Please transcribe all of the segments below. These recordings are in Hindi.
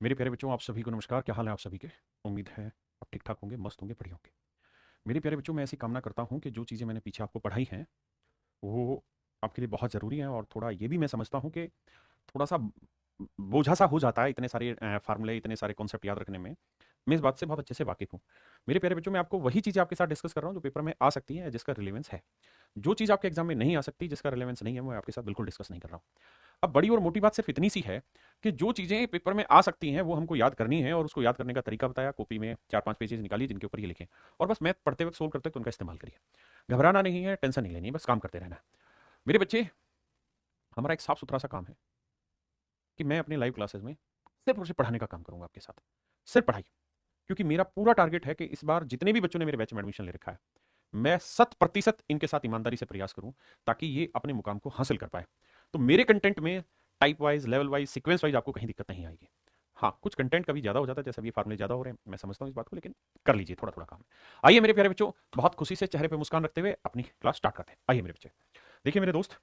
मेरे प्यारे बच्चों, आप सभी को नमस्कार। क्या हाल है आप सभी के? उम्मीद है आप ठीक ठाक होंगे, मस्त होंगे, बढ़िया होंगे। मेरे प्यारे बच्चों, मैं ऐसी कामना करता हूँ कि जो चीज़ें मैंने पीछे आपको पढ़ाई हैं वो आपके लिए बहुत ज़रूरी हैं, और थोड़ा ये भी मैं समझता हूँ कि थोड़ा सा बोझा सा हो जाता है इतने सारे फार्मूले, इतने सारे कॉन्सेप्ट याद रखने में। मैं इस बात से बहुत अच्छे से वाकिफ़ हूँ। मेरे प्यारे बच्चों, मैं आपको वही चीज़ें आपके साथ डिस्कस कर रहा हूँ जो पेपर में आ सकती हैं, जिसका रिलेवेंस है। जो चीज़ आपके एग्जाम में नहीं आ सकती, जिसका रिलेवेंस नहीं है, मैं आपके साथ बिल्कुल डिस्कस नहीं कर रहा हूँ। अब बड़ी और मोटी बात सिर्फ इतनी सी है कि जो चीज़ें पेपर में आ सकती हैं वो हमको याद करनी है, और उसको याद करने का तरीका बताया। कॉपी में 4-5 पेजेस निकालिए जिनके ऊपर ये लिखें, और बस मैथ पढ़ते वक्त, सोल्व करते वक्त उनका इस्तेमाल करिए। घबराना नहीं है, टेंशन नहीं लेनी है, बस काम करते रहना है। मेरे बच्चे, हमारा एक साफ सुथरा सा काम है कि मैं अपने लाइव क्लासेस में सिर्फ और सिर्फ पढ़ाने का काम करूंगा आपके साथ। सिर्फ पढ़ाई। क्योंकि मेरा पूरा टारगेट है कि इस बार जितने भी बच्चों ने मेरे बैच में एडमिशन ले रखा है, मैं 100% इनके साथ ईमानदारी से प्रयास करूं, ताकि ये अपने मुकाम को हासिल कर पाए। तो मेरे कंटेंट में type wise, level wise, sequence wise आपको कहीं दिक्कत नहीं आएगी। हाँ, कुछ कंटेंट कभी ज़्यादा हो जाता है, जैसे अभी फार्मूले ज़्यादा हो रहे हैं, मैं समझता हूँ इस बात को, लेकिन कर लीजिए, थोड़ा थोड़ा काम है। आइए मेरे प्यारे बच्चों, बहुत खुशी से चेहरे पे मुस्कान रखते हुए अपनी क्लास स्टार्ट करते हैं। आइए मेरे बच्चे, देखिए मेरे दोस्त,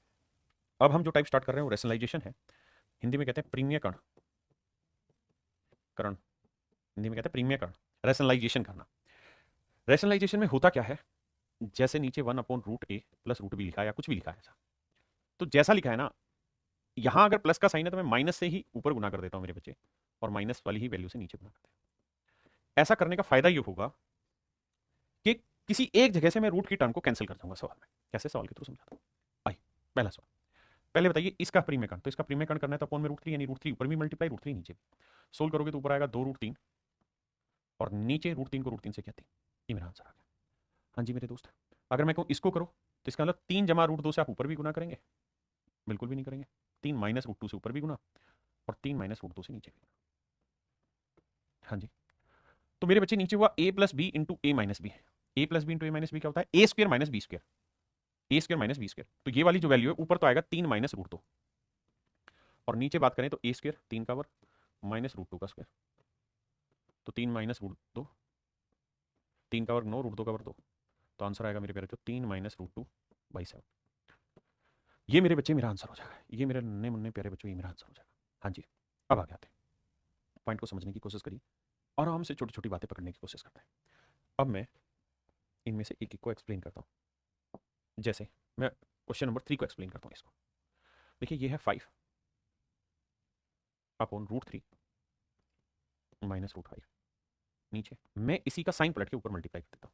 अब हम जो टाइप स्टार्ट कर रहे हैं वो रेशनलाइजेशन है। हिंदी में कहते हैं प्रीमियकरण। करण, हिंदी में कहते हैं प्रीमियकरण, रेशनलाइजेशन करना। रेशनलाइजेशन में होता क्या है? जैसे नीचे 1/√a प्लस रूट बी लिखा है, या कुछ भी लिखा है ऐसा, तो जैसा लिखा है ना, यहां अगर प्लस का साइन है तो मैं माइनस से ही ऊपर गुना कर देता हूं मेरे बच्चे, और माइनस वाली ही वैल्यू से नीचे गुना करते हैं। ऐसा करने का फायदा ये होगा कि किसी एक जगह से मैं रूट की टर्म को कैंसिल कर दूंगा सवाल में। कैसे? सवाल के थ्रू समझाता हूं। आइए, पहला सवाल। पहले बताइए इसका प्रीमेकरण, तो इसका प्रीमेकरण करना है तो अपॉन में √3, यानी √3 ऊपर भी मल्टीप्लाई, √3 नीचे भी। सोल्व करोगे तो ऊपर आएगा 2√3, और नीचे √3 को √3 से क्या 3। ये मेरा आंसर आ गया। हाँ जी मेरे दोस्त, अगर मैं कहूँ इसको करो, तो इसका मतलब 3 जमा √2 से आप ऊपर भी गुना करेंगे? बिल्कुल भी नहीं करेंगे। 3 माइनस √2 से ऊपर भी गुना, और 3 माइनस √2 से नीचे भी गुना। हाँ जी। तो मेरे बच्चे, नीचे हुआ a plus B into A minus B. A plus B into A minus B क्या होता है? A square minus B square. A square minus B square, तो ये वाली जो वैल्यू है ऊपर तो आएगा 3 माइनस √2, और नीचे बात करें तो ए स्क्र 3 का वर्ग माइनस √2 का स्क्र, तो 3 माइनस √2, 3 का वर्ग 9, √2 का वर्ग 2। तो आंसर आएगा मेरे प्यारे बच्चों 3 माइनस √2/7। ये मेरे बच्चे मेरा आंसर हो जाएगा। ये मेरे नन्हे मुन्ने प्यारे बच्चों, ये मेरा आंसर हो जाएगा। हाँ जी। अब आगे आते हैं, पॉइंट को समझने की कोशिश करिए, आराम से छोटी छोटी बातें पकड़ने की कोशिश करते हैं। अब मैं इनमें से एक एक को एक्सप्लेन करता हूँ। जैसे मैं क्वेश्चन नंबर 3 को एक्सप्लेन करता हूँ इसको। देखिए, ये है 5 अपॉन √3 माइनस √5। नीचे मैं इसी का साइन पलट के ऊपर मल्टीप्लाई कर देता हूँ।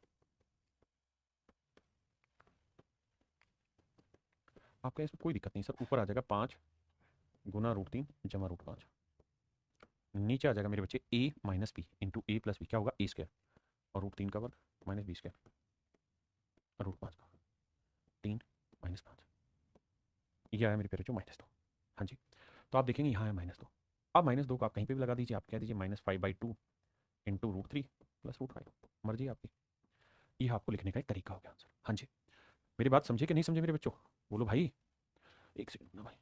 आपका इसमें कोई दिक्कत नहीं सर, ऊपर आ जाएगा 5 गुना √3 जमा √5। नीचे आ जाएगा मेरे बच्चे a minus B into A plus B, क्या होगा? ए स्क्र, और √3 का वर्ग माइनस बी स्क्र, और √5 का 3 माइनस 5। ये आया मेरे प्यारे बच्चों -2। हाँ जी। तो आप देखेंगे यहाँ है -2। अब -2 को आप कहीं पे भी लगा दीजिए, आप कह दीजिए -5/2 इंटू √3 प्लस √5, मर्जी आपकी। ये आपको लिखने का एक तरीका हो गया आंसर। हाँ जी। मेरी बात समझे कि नहीं समझे मेरे बच्चों? बोलो भाई। एक सेकंड ना भाई,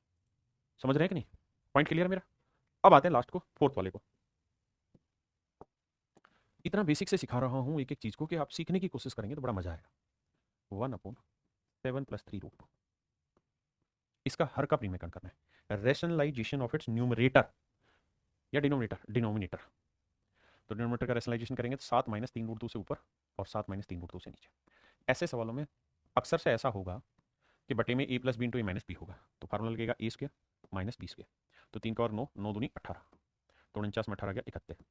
समझ रहे हैं कि नहीं? पॉइंट क्लियर है मेरा? अब आते हैं लास्ट को, फोर्थ वाले को। इतना बेसिक से सिखा रहा हूँ एक एक चीज को, कि आप सीखने की कोशिश करेंगे तो बड़ा मजा आएगा। 1/7 प्लस 3 √2, इसका हर का प्रीमेकरण करना है। रेशनलाइजेशन ऑफ इट्स न्यूमरेटर या डिनोमिनेटर, डिनोमिनेटर। तो डिनोमिनेटर का रेशनलाइजेशन करेंगे तो 7 माइनस 3 √2 से ऊपर, और 7 माइनस 3 √2 से नीचे। ऐसे सवालों में अक्सर से ऐसा होगा कि बटे में a plus B into A minus B होगा, तो फार्मूला लगेगा A square minus B square. तो 3 का और 9, 9 दूनी 18, तो 49 में 18 गया 71।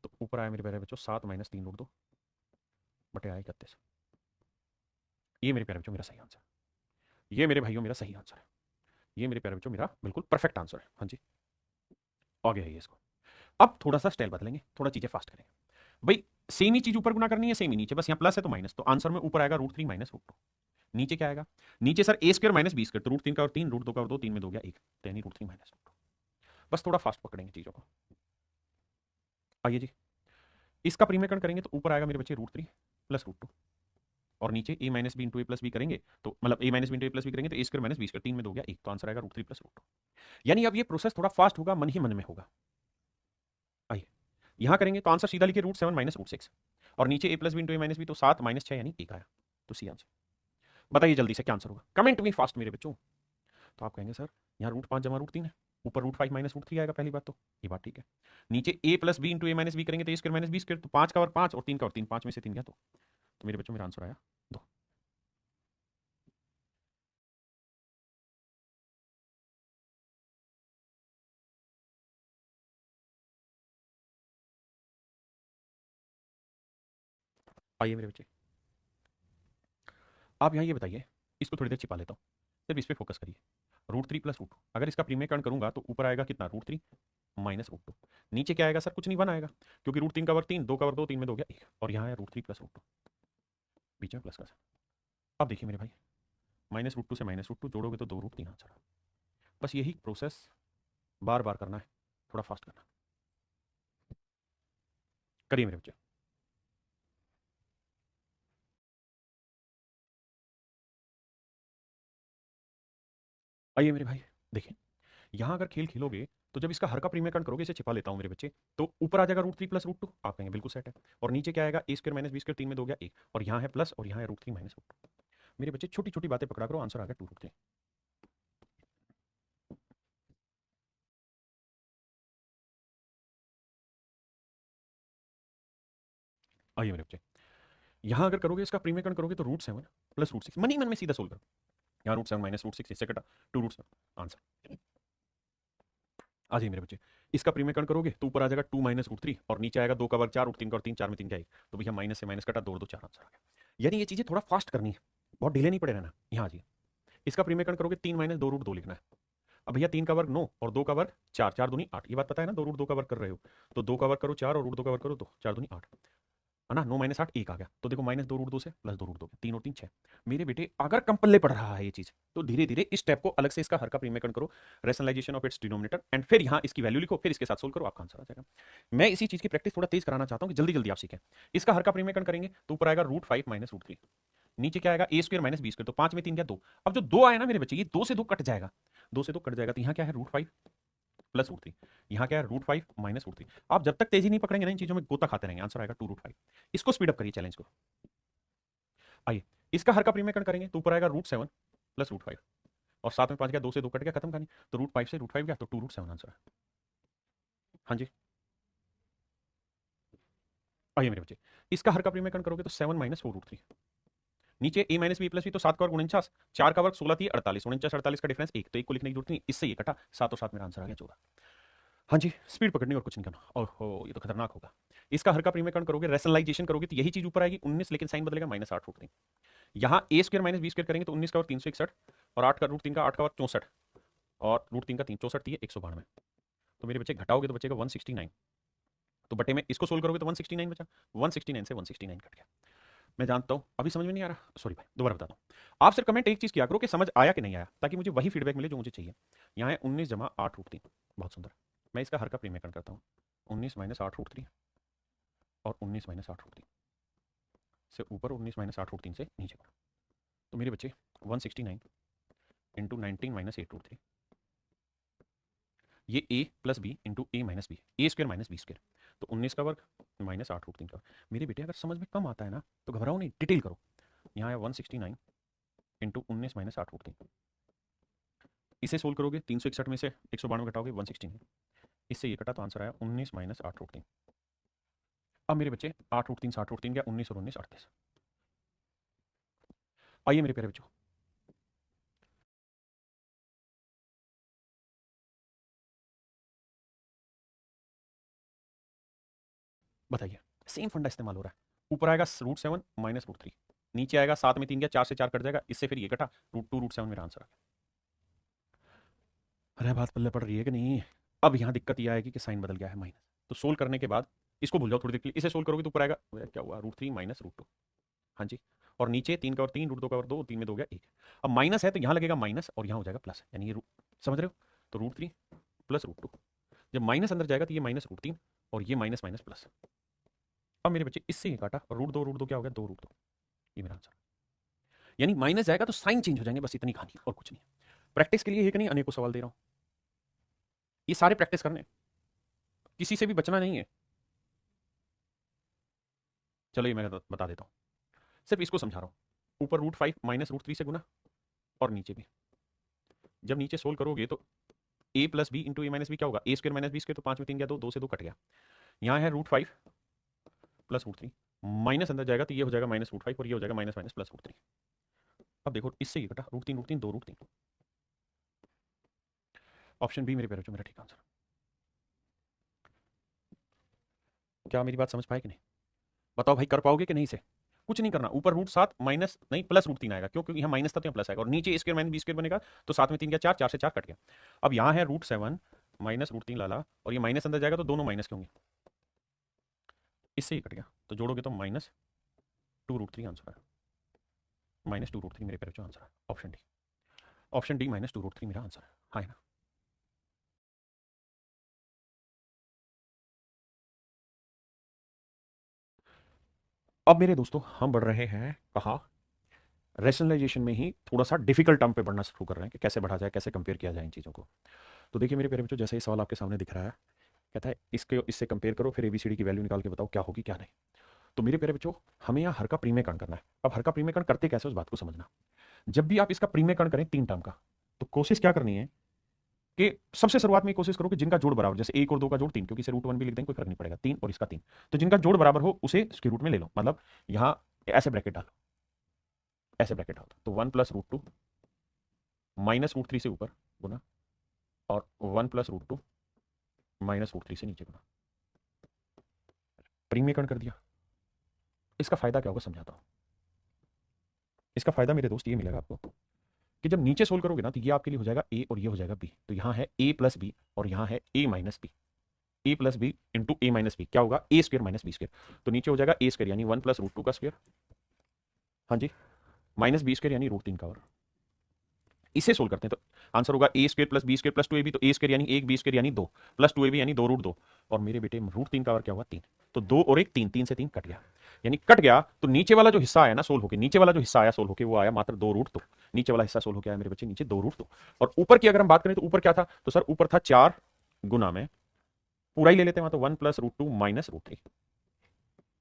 तो ऊपर आया मेरे प्यारे बच्चों 7 माइनस 3 √2 बटे आया 31। ये मेरे प्यारे बच्चों मेरा सही आंसर है। ये मेरे भाइयों मेरा सही आंसर है। ये मेरे प्यारे बच्चों मेरा बिल्कुल परफेक्ट आंसर है। हाँ जी। आगे है ये इसको। अब थोड़ा सा स्टाइल बदलेंगे, थोड़ा चीजें फास्ट करेंगे। भाई, सेम ही चीज ऊपर गुना करनी है, सेम ही नीचे, बस यहाँ प्लस है तो माइनस, तो आंसर में ऊपर आएगा √3 माइनस √2। नीचे क्या आएगा? नीचे सर ए स्क्र माइनस बी स्क्र, तो √3 का और 3, √2 का और 2, 3 में 2 गया 1, तो यानी √3 माइनस √2। बस थोड़ा फास्ट पकड़ेंगे चीजों को। आइए जी, इसका प्रीमेकरण करेंगे तो ऊपर आएगा मेरे बच्चे √3 प्लस √2, और नीचे A minus B into A plus B करेंगे, तो मतलब ए minus B into A plus B करेंगे तो A square minus B square, 3 में 2 गया 1, तो आंसर आएगा √3 प्लस √2। यानी अब ये प्रोसेस थोड़ा फास्ट होगा, मन ही मन में होगा। आइए, यहां करेंगे तो आंसर सीधा लिखिए √7 माइनस √6, और नीचे A plus B into A minus B, तो 7 माइनस 6 यानी 1 आया, तो सी आंसर। बताइए जल्दी से क्या आंसर होगा, कमेंट में फास्ट मेरे बच्चों। तो आप कहेंगे सर यहाँ √5 जमा √3 है, ऊपर root five minus root three आएगा, पहली बात तो ये बात ठीक है। नीचे A plus B into A minus B करेंगे तो A square minus B square, तो 5 का वर्ग 5 और 3 का वर्ग 3, 5 में से 3 गया तो मेरे बच्चों मेरा आंसर आया 2। आइए मेरे बच्चे, आप यहाँ ये बताइए, इसको थोड़ी देर छिपा लेता हूँ, सिर्फ इस पर फोकस करिए। Root three plus root two, अगर इसका प्रीमेयकरण करूंगा तो ऊपर आएगा कितना, root three minus root two. नीचे क्या आएगा सर, कुछ नहीं, वन आएगा, क्योंकि रूट तीन का वर्ग तीन, दो का वर्ग दो, तीन में दो गया एक, और यहाँ है root three plus root two, बीच में प्लस का। अब देखिए मेरे भाई, माइनस रूट टू से माइनस रूट टू जोड़ोगे तो दो रूट तीन आंसर। बस यही प्रोसेस बार बार करना है, थोड़ा फास्ट करना। करिए मेरे बच्चे। आइए मेरे भाई, देखिए यहाँ अगर खेल खेलोगे तो जब इसका हर का प्रीमियकरण करोगे, इसे छिपा लेता हूँ मेरे बच्चे, तो ऊपर आ जाएगा root three plus root two, आप कहेंगे बिल्कुल सेट है, और नीचे क्या आएगा, A square minus B square, तीन में दो गया एक, और यहाँ है प्लस और यहाँ है root three minus root two. मेरे बच्चे छोटी छोटी बातें पकड़ा करो, आंसर आ गया टू रूट थ्री। आइए मेरे बच्चे, यहाँ अगर करोगे इसका प्रीमियकरण करोगे तो root seven plus root six, मन ही मन में सीधा सोल्व करो, यहाँ root seven minus root six, इससे कटा टू रूट सेवन, आंसर आ जाइए मेरे बच्चे। इसका प्रीमियकरण करोगे तो ऊपर आ जाएगा टू माइनस रूट थ्री, और नीचे आएगा दो का वर्ग चार, रूट तीन का और तीन, चार में तीन का एक, तो भैया माइनस से माइनस कटा, दो और दो चार, आंसर आ गया। यानी ये चीजें थोड़ा फास्ट करनी है, बहुत डिले नहीं पड़े रहना। यहाँ आ जाइए, इसका प्रीमियकरण करोगे तीन माइनस दो रूट दो लिखना है। अब भैया तीन का वर्ग नौ और दो का वर्ग चार, चार दूनी आठ, ये बात पता है ना, दो रूट दो का वर्ग कर रहे हो, तो दो का वर्ग करो चार और रूट दो का वर्ग करो दो, चार दूनी आठ, है ना, नौ माइनस आठ एक आ गया, तो देखो माइनस दो रूट दो से प्लस दो रूट दो, तीन और तीन छह। मेरे बेटे अगर कम पल्ले पड़ रहा है ये चीज, तो धीरे धीरे इस स्टेप को अलग से इसका हर का प्रीमियकरण करो, rationalisation of its denominator, and फिर यहाँ इसकी वैल्यू लिखो, फिर इसके साथ सोल्व करो, आपका आंसर आ जाएगा। मैं इसी चीज की प्रैक्टिस थोड़ा तेज कराना चाहता हूँ कि जल्दी जल्दी आप सीखें। इसका हर का प्रीमियकरण करेंगे तो ऊपर आएगा root five minus root three, नीचे क्या आएगा, A square minus B square, तो पांच में तीन क्या दो। अब जो दो आया ना मेरे बच्चे, ये दो से दो कट जाएगा, दो से दो कट जाएगा, तो यहाँ क्या है, root five plus root three, यहाँ क्या है, root five minus root three. आप जब तक तेजी नहीं पकड़ेंगे ना इन चीजों में, गोता खाते रहेंगे, आंसर आएगा टू रूट फाइव। इसको स्पीड अप करिए चैलेंज को। आइए, इसका हर का प्रीमियकरण करेंगे तो ऊपर आएगा root seven plus root five, और साथ में पांच गया, दो से दो कट गया, खत्म कहानी, तो रूट फाइव से रूट फाइव गया, तो टू रूट सेवन आंसर है। हाँ जी, आइए मेरे बच्चे, इसका हर का प्रीमियकरण करोगे तो seven minus four root three, नीचे A minus B plus B, तो सात का वर्ग उनचास, चार का वर्ग सोलह थी अड़तालीस, उनचास अड़तालीस का डिफरेंस एक, तो एक को लिखने की जरूरत नहीं, इससे ये कटा, सात और सात मेरा आंसर आ गया चौदह। हाँ जी, स्पीड पकड़नी और कुछ नहीं करना। ओहो, ये तो खतरनाक होगा। इसका हर का प्रीमियकरण करोगे, रेशनलाइजेशन करोगे, तो यही चीज ऊपर आएगी उन्नीस, लेकिन साइन बदलेगा, माइनस आठ रूट तीन। यहाँ ए स्क्र माइनस बी स्क्र करेंगे तो उन्नीस का वर्ग तीन सौ इकसठ, और आठ का रूट तीन का आठ का वर्ग चौसठ, और रूट तीन का तीन, चौसठ थी एक सौ बानवे, तो मेरे बच्चे घटाओगे तो बचेगा वन सिक्सटी नाइन, तो बटे में इसको सोल्व करोगे तो वन सिक्सटी नाइन बचा, वन सिक्सटी नाइन से वन सिक्सटी नाइन कट गया। मैं जानता हूँ अभी समझ में नहीं आ रहा, सॉरी भाई, दोबारा बताता हूँ। आप सिर्फ कमेंट एक चीज किया करो कि समझ आया कि नहीं आया, ताकि मुझे वही फीडबैक मिले जो मुझे चाहिए। यहाँ है उन्नीस जमा आठ रूट तीन, बहुत सुंदर। मैं इसका हर का प्रीमियकरण करता हूँ, उन्नीस माइनस आठ रूट थ्री, और उन्नीस माइनस आठ रूट तीन से ऊपर, उन्नीस माइनस आठ रूट तीन से नीचे करो, तो मेरे बच्चे one sixty nine into nineteen minus eight root three, ये A plus B into A minus B, A square minus B square, तो उन्नीस का वर्ग माइनस आठ रूट तीन का। मेरे बेटे अगर समझ में कम आता है ना तो घबराओ नहीं, डिटेल करो। यहाँ है वन सिक्सटी नाइन इंटू उन्नीस माइनस आठ रूट तीन, इसे सोल्व करोगे, तीन सौ इकसठ में से एक सौ बानवे घटाओगे, वन सिक्सटी नाइन, इससे ये कटा, तो आंसर आया उन्नीस माइनस आठ रूट तीन। अब मेरे बच्चे आठ रूट तीन साठ रूट तीन गया, उन्नीस और उन्नीस अड़तीस। आइए मेरे प्यारे बच्चों, बताइए, सेम फंडा इस्तेमाल हो रहा है, ऊपर आएगा root seven minus root three, नीचे आएगा सात में तीन गया, चार से चार कट जाएगा, इससे फिर ये कटा, रूट टू रूट सेवन मेरा आंसर आ गया। अरे बात पल्ले पड़ रही है कि नहीं। अब यहाँ दिक्कत यह आएगी कि साइन बदल गया है माइनस, तो सोल्व करने के बाद इसको भूल जाओ थोड़ी देर के लिए, इसे सोल्व करोगे तो ऊपर आएगा, क्या हुआ, root three minus root two. हाँ जी, और नीचे तीन का और तीन, रूट दो का और दो, तीन में दो गया एक। अब माइनस है तो यहाँ लगेगा माइनस, और यहाँ हो जाएगा प्लस, यानी ये समझ रहे हो, तो root three plus root two, जब माइनस अंदर जाएगा तो ये माइनस रूट तीन, और ये माइनस माइनस प्लस। अब मेरे बच्चे इससे ही काटा, रूट दो क्या हो गया, दो रूट दो, ये मेरा आंसर। यानी माइनस जाएगा तो साइन चेंज हो जाएंगे, बस इतनी कहानी और कुछ नहीं। प्रैक्टिस के लिए एक नहीं अनेकों सवाल दे रहा हूं, ये सारे प्रैक्टिस करने, किसी से भी बचना नहीं है। चलो ये मैं बता देता हूँ, सिर्फ इसको समझा रहा हूँ। ऊपर root five minus root three से गुना, और नीचे भी, जब नीचे सोल्व करोगे तो ए plus B into A minus B क्या होगा, A square minus B square, तो 5 में 3 गया 2, 2 से 2 कट गया। यहाँ है √5 प्लस √3, माइनस अंदर जाएगा तो ये हो जाएगा -√5 और ये हो जाएगा माइनस माइनस प्लस √3। अब देखो इससे ये कटा √3 √3 2 √3। ऑप्शन बी मेरे प्यारे बच्चों मेरा ठीक आंसर। क्या मेरी बात समझ पाए कि नहीं, बताओ भाई, कर पाओगे कि नहीं से? कुछ नहीं करना, ऊपर √7 माइनस नहीं प्लस √3 आएगा, क्यों? क्योंकि यहाँ माइनस था तो यहाँ प्लस आएगा, और नीचे ए स्क्वायर माइनस बी स्क्वायर बनेगा, तो 7 में 3 गया 4, 4 से 4 कट गया। अब यहाँ है √7 माइनस √3 लाला, और ये माइनस अंदर जाएगा तो दोनों माइनस के होंगे, इससे ही कट गया, तो जोड़ोगे तो -2√3 आंसर है। -2√3 मेरे प्यारे बच्चों आंसर है, ऑप्शन डी। ऑप्शन डी -2√3 मेरा आंसर है, हाँ है ना। अब मेरे दोस्तों हम बढ़ रहे हैं कहाँ, रैशनलाइजेशन में ही थोड़ा सा डिफिकल्ट टर्म पे बढ़ना शुरू कर रहे हैं कि कैसे बढ़ा जाए, कैसे कंपेयर किया जाए इन चीज़ों को। तो देखिए मेरे प्यारे बच्चों, जैसे ही सवाल आपके सामने दिख रहा है, कहता है इसके इससे कंपेयर करो, फिर एबीसीडी की वैल्यू निकाल के बताओ क्या होगी क्या नहीं। तो मेरे प्यारे बच्चों, हमें यहाँ हर का प्रीमेयकरण करना है। अब हर का प्रीमेयकरण करते कैसे, उस बात को समझना। जब भी आप इसका प्रीमेयकरण करें 3 टर्म का, तो कोशिश क्या करनी है कि सबसे शुरुआत में कोशिश करो कि जिनका जोड़ बराबर, जैसे 1 और 2 का जोड़ 3, क्योंकि इसे √1 भी लिख दें कोई फर्क नहीं पड़ेगा, 3 और इसका 3, तो जिनका जोड़ बराबर हो उसे स्क्वायर रूट में ले लो। मतलब यहाँ ऐसे ब्रैकेट डालो, ऐसे ब्रैकेट डालो, तो 1 प्लस √2 माइनस √3 से ऊपर गुना, और 1 प्लस √2 माइनस √3 से नीचे गुना। प्रीमेयकरण कर दिया। इसका फायदा क्या होगा समझाता हूं। इसका फायदा मेरे दोस्त ये मिलेगा आपको कि जब नीचे सोल्व करोगे ना, तो ये आपके लिए हो जाएगा ए और ये हो जाएगा बी, तो यहाँ है ए प्लस बी और यहाँ है ए minus B. A plus B into A minus B क्या होगा, A square minus B square, तो नीचे हो जाएगा ए स्क्वायर यानी 1 प्लस √2 का स्क्वायर, हाँ जी, माइनस बी स्क्वायर यानी √3 का। और इसे सोल्व करते हैं तो आंसर होगा A square plus B square plus 2ab, तो ए स्क्वायर यानी 1, बी स्क्वायर यानी 2, प्लस 2ab यानी 2 √2, और मेरे बेटे √3 का और क्या हुआ 3, तो 2 और 1 3, 3 से 3 कट गया, यानी कट गया। तो नीचे वाला जो हिस्सा आया ना सोल्व होके, नीचे वाला जो हिस्सा आया सोल्व होके वो आया मात्र 2 √2, नीचे वाला हिस्सा सोल्व होके आया मेरे बच्चे नीचे 2 √2। और ऊपर की अगर हम बात करें तो ऊपर क्या था, तो सर ऊपर था 4 गुना में, पूरा ही ले लेते हैं, तो 1 प्लस √2 माइनस √3,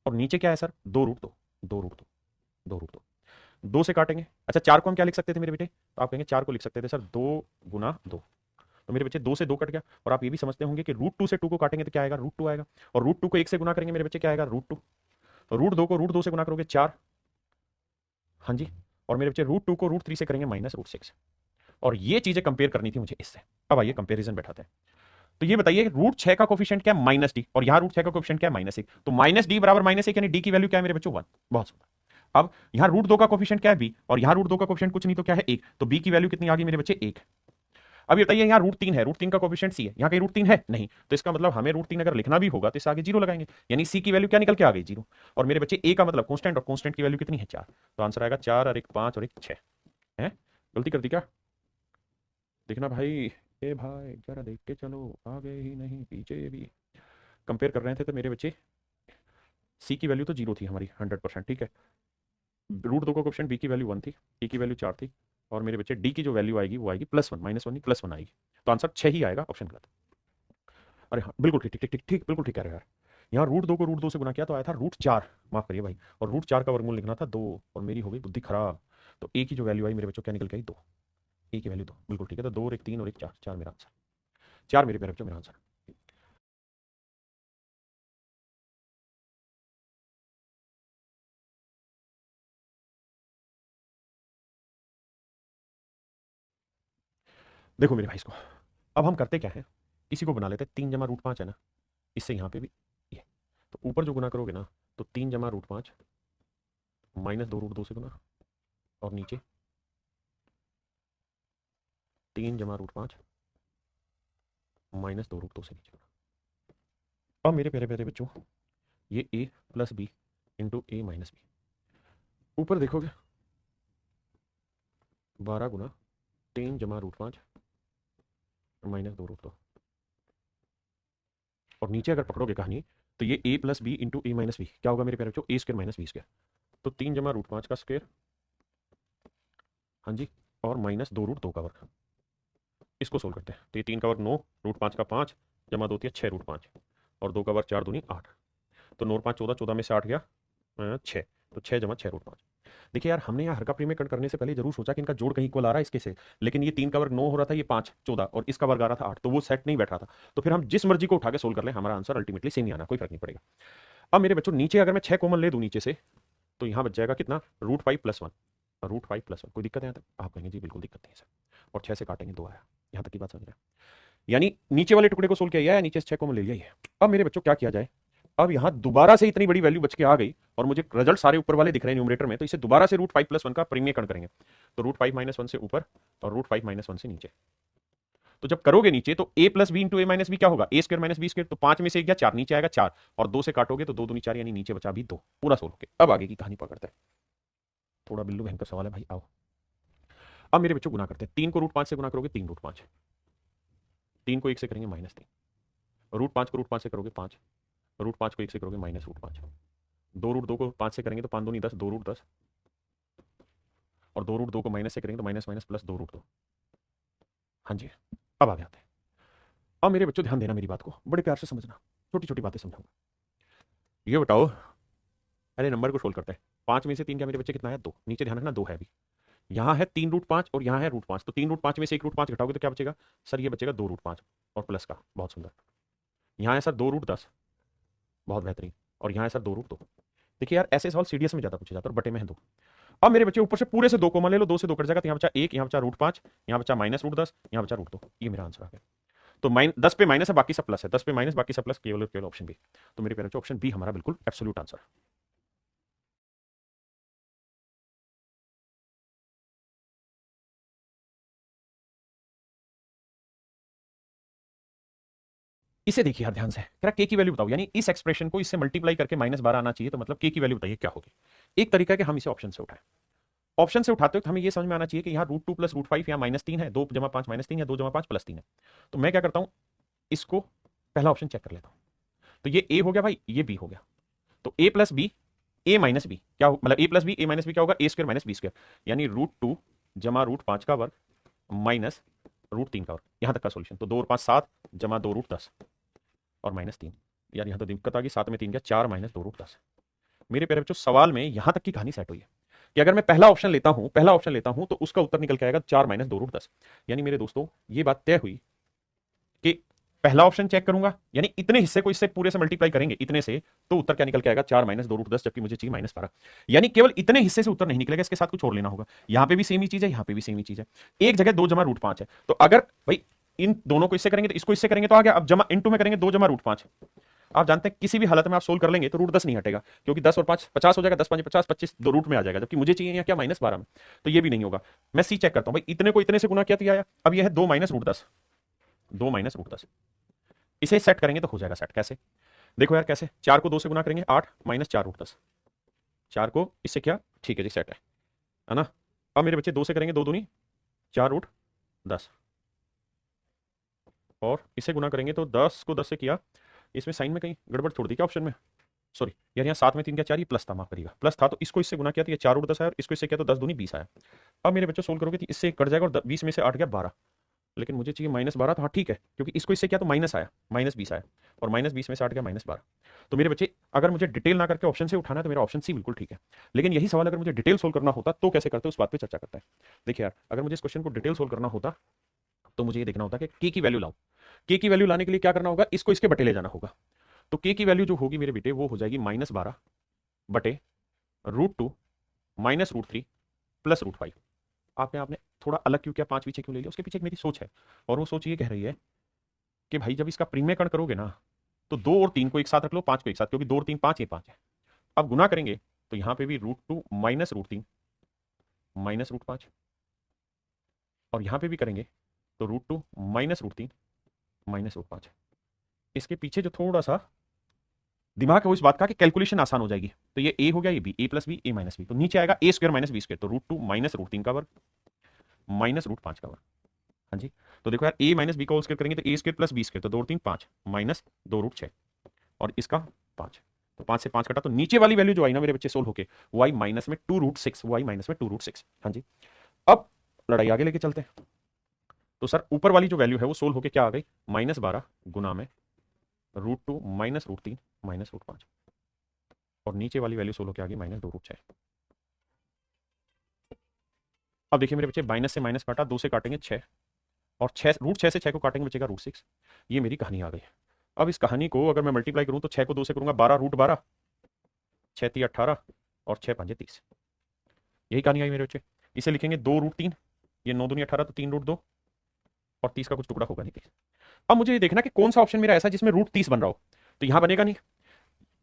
और नीचे क्या है सर 2 √2, 2 √2, 2 √2, 2 से काटेंगे। अच्छा 4 को हम क्या लिख सकते थे मेरे बेटे, तो आप कहेंगे 4 को लिख सकते थे सर 2 गुना 2, तो मेरे बच्चे 2 से 2 कट गया। और आप ये भी समझते होंगे कि √2 से 2 को काटेंगे तो क्या आएगा, √2 आएगा, और √2 को 1 से गुना करेंगे मेरे बच्चे क्या आएगा, √2, √2 को √2 से गुना करोगे 4, हाँ जी, और मेरे बच्चे √2 को √3 से करेंगे -√6, और ये चीजें कंपेयर करनी थी मुझे इससे। अब आइए कंपेरिजन बैठाते हैं। तो ये बताइए √6 का कोफिशिएंट क्या है, -d, और यहाँ √6 का कोफिशिएंट क्या है, -1, तो -d बराबर -1 यानी d की वैल्यू क्या है मेरे बच्चों 1। बहुत सुंदर। अब यहाँ √2 का कोफिशिएंट क्या है b, और यहाँ √2 का कोफिशिएंट कुछ नहीं तो क्या है 1, तो b की वैल्यू कितनी आ गई मेरे बच्चे 1। अब ये बताइए यहाँ √3 है, √3 का कोफिशिएंट c है, यहाँ कहीं √3 है नहीं, तो इसका मतलब हमें √3 अगर लिखना भी होगा तो इससे आगे 0 लगाएंगे, यानी c की वैल्यू क्या निकल के आ गई 0। और मेरे बच्चे a का मतलब कांस्टेंट, और कांस्टेंट की वैल्यू कितनी है 4, तो आंसर आएगा 4 और 1 5 और 1 6 है। गलती कर दी क्या, देखना भाई, ए भाई जरा देख के चलो, आगे ही नहीं पीछे भी। कंपेयर कर रहे थे तो मेरे बच्चे सी की वैल्यू तो 0 थी हमारी 100%, ठीक है, √2 का क्वेश्चन बी की वैल्यू 1 थी, ए की वैल्यू 4 थी, और मेरे बच्चे डी की जो वैल्यू आएगी वो आएगी +1, -1 नहीं +1 आएगी, तो आंसर 6 ही आएगा, ऑप्शन गलत। अरे हाँ बिल्कुल ठीक ठीक ठीक ठीक, बिल्कुल ठीक कह रहे हो यार। यहाँ √2 को √2 से गुना किया तो आया था √4, माफ करिए भाई, और √4 का वर्गमूल लिखना था 2, और मेरी हो गई बुद्धि खराब, तो ए की जो वैल्यू आई मेरे बच्चों क्या निकल के आई 2, ए की वैल्यू 2, बिल्कुल ठीक है, तो 2 और 1 3 और 1 4, 4 मेरा आंसर, 4 मेरे प्यारे बच्चों मेरा आंसर। देखो मेरे भाई इसको, अब हम करते क्या है, इसी को बना लेते हैं 3 जमा √5 है ना, इससे यहाँ पे भी ये, तो ऊपर जो गुना करोगे ना, तो 3 जमा √5 -2 √2 से गुना, और नीचे 3 जमा √5 -2 √2 से नीचे गुना। अब मेरे प्यारे प्यारे बच्चों, ये a plus B into A minus B, ऊपर देखोगे 12 गुना 3 जमा √5 -2 √2, और नीचे अगर पकड़ोगे कहानी तो ये a plus B into A minus B क्या होगा मेरे प्यारे बच्चों, A square minus B square, तो 3 जमा √5 का स्क्वायर, हाँ जी, और -2 √2 का वर्ग। इसको सोल्व करते हैं, तो ये 3 का वर्ग 9, √5 का 5, जमा 2 6 √5, और 2 का वर्ग 4 दूनी 8, तो 9 और 5 14, 14 में से 8 गया 6, तो 6 जमा 6 √5, देखिए यार, हमने यहाँ हर का प्रीमियम करने से पहले जरूर सोचा कि इनका जोड़ कहीं इक्वल आ रहा है इसके से, लेकिन ये 3 का वर्ग 9 हो रहा था, ये 5 14 और इसका वर्ग आ रहा था 8, तो वो सेट नहीं बैठ रहा था। तो फिर हम जिस मर्जी को उठा के सोल्व कर ले, हमारा आंसर अल्टीमेटली सेम ही आना, कोई फर्क नहीं पड़ेगा। अब मेरे बच्चों नीचे अगर मैं 6 कॉमन ले दूं नीचे से, तो यहाँ बच जाएगा कितना, √5 + 1। √5 + 1 कोई दिक्कत है यहाँ तक? आप कहेंगे जी बिल्कुल दिक्कत नहीं है सर, और 6 से काटेंगे 2 आया। यहाँ तक की बात समझ रहे हैं? यानी नीचे वाले टुकड़े को सोल्व किया है, नीचे से 6 कॉमन ले लिया है। अब मेरे बच्चों क्या किया जाए, अब यहाँ दोबारा से इतनी बड़ी वैल्यू बच के आ गई और मुझे रिजल्ट सारे ऊपर वाले दिख रहे हैं न्यूमरेटर में, तो इसे दोबारा से √5 + 1 का प्रीमियम करेंगे। तो √5 - 1 से ऊपर और √5 - 1 से नीचे। तो जब करोगे नीचे तो a + b × a - b क्या होगा, a² - b²। तो 5 में से 1 गया 4, नीचे आएगा 4 और 2 से काटोगे तो 2 दूनी 4, यानी नीचे बचा भी 2। पूरा सोल्व हो गया। अब आगे की कहानी पकड़ते हैं। थोड़ा बिल्लू भयंकर सवाल है भाई, आओ। अब मेरे बच्चों गुना करते हैं। 3 को √5 से गुना करोगे 3√5, 3 को 1 से करेंगे -3, √5 को √5 से करोगे 5, √5 को 1 से करोगे -√5, 2 को 5 से करेंगे तो 5 दूनी 10, 2√10, और 2√2 को माइनस से करेंगे तो माइनस माइनस प्लस 2√2। हाँ जी, अब आगे आते हैं। अब मेरे बच्चों ध्यान देना, मेरी बात को बड़े प्यार से समझना, छोटी छोटी बातें समझाऊंगा। ये बताओ, अरे नंबर को सोल्व करते हैं। 5 में से 3 क्या मेरे बच्चे कितना है, 2। नीचे ध्यान रखना 2 है अभी। यहाँ है 3√5 और यहाँ है √5, तो 3√5 में से 1√5 घटाओगे तो क्या बचेगा सर, ये बचेगा 2√5 और प्लस का, बहुत सुंदर। यहाँ है सर 2√10, बहुत बेहतरीन, और यहाँ है सर 2√2। देखिए यार, ऐसे सवाल सीडीएस में ज्यादा पूछे जाते हैं और बटे में है 2। अब मेरे बच्चे ऊपर से पूरे से 2 कॉमन ले लो, 2 से 2 कट जाएगा, तो यहाँ बचा 1, यहाँ बचा √5, यहाँ बचा -√10, यहाँ बचा √2। ये मेरा आंसर आ गया। तो 10 पे माइनस है, बाकी सब प्लस है, 10 पे माइनस बाकी सब प्लस, केवल केवल ऑप्शन बी। तो मेरे पेरेंट्स ऑप्शन बी हमारा बिल्कुल एब्सोल्यूट आंसर। इसे देखिए यार ध्यान से, कह रहा के की वैल्यू बताओ, यानी इस एक्सप्रेशन को इससे मल्टीप्लाई करके -12 आना चाहिए, तो मतलब के की वैल्यू बताइए क्या होगी। एक तरीका है कि हम इसे ऑप्शन से उठाएं। ऑप्शन से उठाते वक्त हमें यह समझ में आना चाहिए कि यहाँ √2 + √5 यहाँ -3 है, 2 + 5 -3 है, 2 + 5 +3 है। तो मैं क्या करता हूं, इसको पहला ऑप्शन चेक कर लेता हूं। तो ये ए हो गया भाई, ये बी हो गया। तो a + b a - b क्या मतलब a + b a - b क्या होगा, a² - b², यानी √2 जमा √5 का वर्ग माइनस √3 का वर्ग। यहां तक का सोल्यूशन। तो 2 और 5 7 जमा 2√10 और -3। यार यहाँ तो दिक्कत आ गई, 7 में 3 गया 4 - 2√10। मेरे प्यारे बच्चों, सवाल में यहां तक की कहानी सेट हुई है कि अगर मैं पहला ऑप्शन लेता हूं तो उसका उत्तर निकल के आएगा 4 - 2√10। यानी मेरे दोस्तों, ये बात तय हुई कि पहला ऑप्शन चेक करूंगा, यानी इतने हिस्से को इससे पूरे से मल्टीप्लाई करेंगे इतने से, तो उत्तर क्या निकल के आएगा 4 - 2√10, जबकि मुझे चाहिए -12। यानी केवल इतने हिस्से से उत्तर नहीं निकलेगा, इसके साथ कुछ और लेना होगा। यहां पे भी सेम ही चीज है, यहां पे भी सेम ही चीज है। एक जगह 2 जमा √5 है, तो अगर भाई इन दोनों को इससे करेंगे तो इसको इससे करेंगे तो आ गया। अब जमा इनटू में करेंगे 2 जमा √5। आप जानते हैं किसी भी हालत में आप सोल्व कर लेंगे तो √10 नहीं हटेगा, क्योंकि 10 और 5 50 हो जाएगा, 10 5 50, 25 दो रूट में आ जाएगा, जबकि मुझे चाहिए यहाँ क्या -12 में। तो ये भी नहीं होगा। मैं सी चेक करता हूं भाई, इतने को इतने से गुना किया तो आया। अब ये है 2 - √10, 2 - √10। इसे सेट करेंगे तो हो जाएगा सेट। कैसे देखो यार, कैसे 4 को 2 से गुना करेंगे 8 -4√10, 4 को इससे क्या, ठीक है जी सेट है ना। अब मेरे बच्चे 2 से करेंगे 2 दूनी 4√10, और इसे गुना करेंगे तो 10 को 10 से किया, इसमें साइन में कहीं गड़बड़ छोड़ दी क्या ऑप्शन में, सॉरी यार, यहाँ 7 में 3 क्या 4, ये प्लस था, माफ करिएगा प्लस था, तो इसको इससे गुना किया तो ये 4√10 आया, और इसको इससे किया तो 10 दूनी 20 आया। अब मेरे बच्चों सोल्व करोगे तो इससे कट जाएगा, और 20 में से 8 गया 12, लेकिन मुझे चाहिए -12, तो हाँ ठीक है, क्योंकि इसको इससे किया तो माइनस आया, -20 आया, और -20 में से 8 गया -12। तो मेरे बच्चे, अगर मुझे डिटेल ना करके ऑप्शन से उठाना है तो मेरा ऑप्शन सी बिल्कुल ठीक है। लेकिन यही सवाल अगर मुझे डिटेल सोल्व करना होता तो कैसे करते, उस बात पर चर्चा करता है। देखिए यार, अगर मुझे इस क्वेश्चन को डिटेल सोल्व करना होता तो मुझे ये देखना होता कि के की वैल्यू लाओ। के की वैल्यू लाने के लिए क्या करना होगा, इसको इसके बटे ले जाना होगा। तो के की वैल्यू जो होगी मेरे बेटे, वो हो जाएगी -12 बटे √2 -√3 प्लस √5। आपने थोड़ा अलग क्यों किया, 5 पीछे क्यों ले लिया, उसके पीछे एक मेरी सोच है, और वो सोच ये कह रही है कि भाई जब इसका प्रीमियकरण करोगे ना, तो 2 और 3 को एक साथ रख लो, 5 को एक साथ, क्योंकि 2 और 3 5, ये 5 है। अब गुना करेंगे तो यहां पे भी √2 -√3 -√5, और यहां पे भी करेंगे तो √2 -√3 -√5। इसके पीछे जो थोड़ा सा दिमाग है वो इस बात का कि कैलकुलेशन आसान हो जाएगी। तो ये ए हो गया, ये B, a + b a - b, तो नीचे आएगा a² - b², तो √2 -√3 का वर्ग -√5 का वर्ग। हाँ जी, तो देखो यार, a - b का होल स्क्वायर करेंगे तो a² + b², तो 2 और 3 5 माइनस 2√6, और इसका 5, तो 5 से 5 कटा, तो नीचे वाली वैल्यू जो आई ना मेरे बच्चे सोल्व होके, वो आई माइनस में 2√6, वो आई माइनस में 2√6। हाँ जी, अब लड़ाई आगे लेके चलते हैं। तो सर ऊपर वाली जो वैल्यू है वो सोल्व होके क्या आ गई, -12 गुना में √2 -√3 -√5, और नीचे वाली वैल्यू सोल्व होके आ गई -2√6। अब देखिए मेरे बच्चे, माइनस से माइनस काटा, 2 से काटेंगे 6, और 6 रूट 6 से 6 को काटेंगे, बचेगा रूट 6। ये मेरी कहानी आ गई। अब इस कहानी को अगर मैं मल्टीप्लाई करूँ तो 6 को 2 से करूँगा 12 रूट 12, 6 3 18 और 6 5 30। यही कहानी आई मेरे बच्चे। इसे लिखेंगे 2 रूट 3, ये 9 दूनी 18 तो 3 रूट 2, और 30 का कुछ टुकड़ा होगा नहीं 30। अब मुझे ये देखना कि कौन सा ऑप्शन मेरा ऐसा जिसमें रूट 30 बन रहा हो। तो यहां बनेगा नहीं,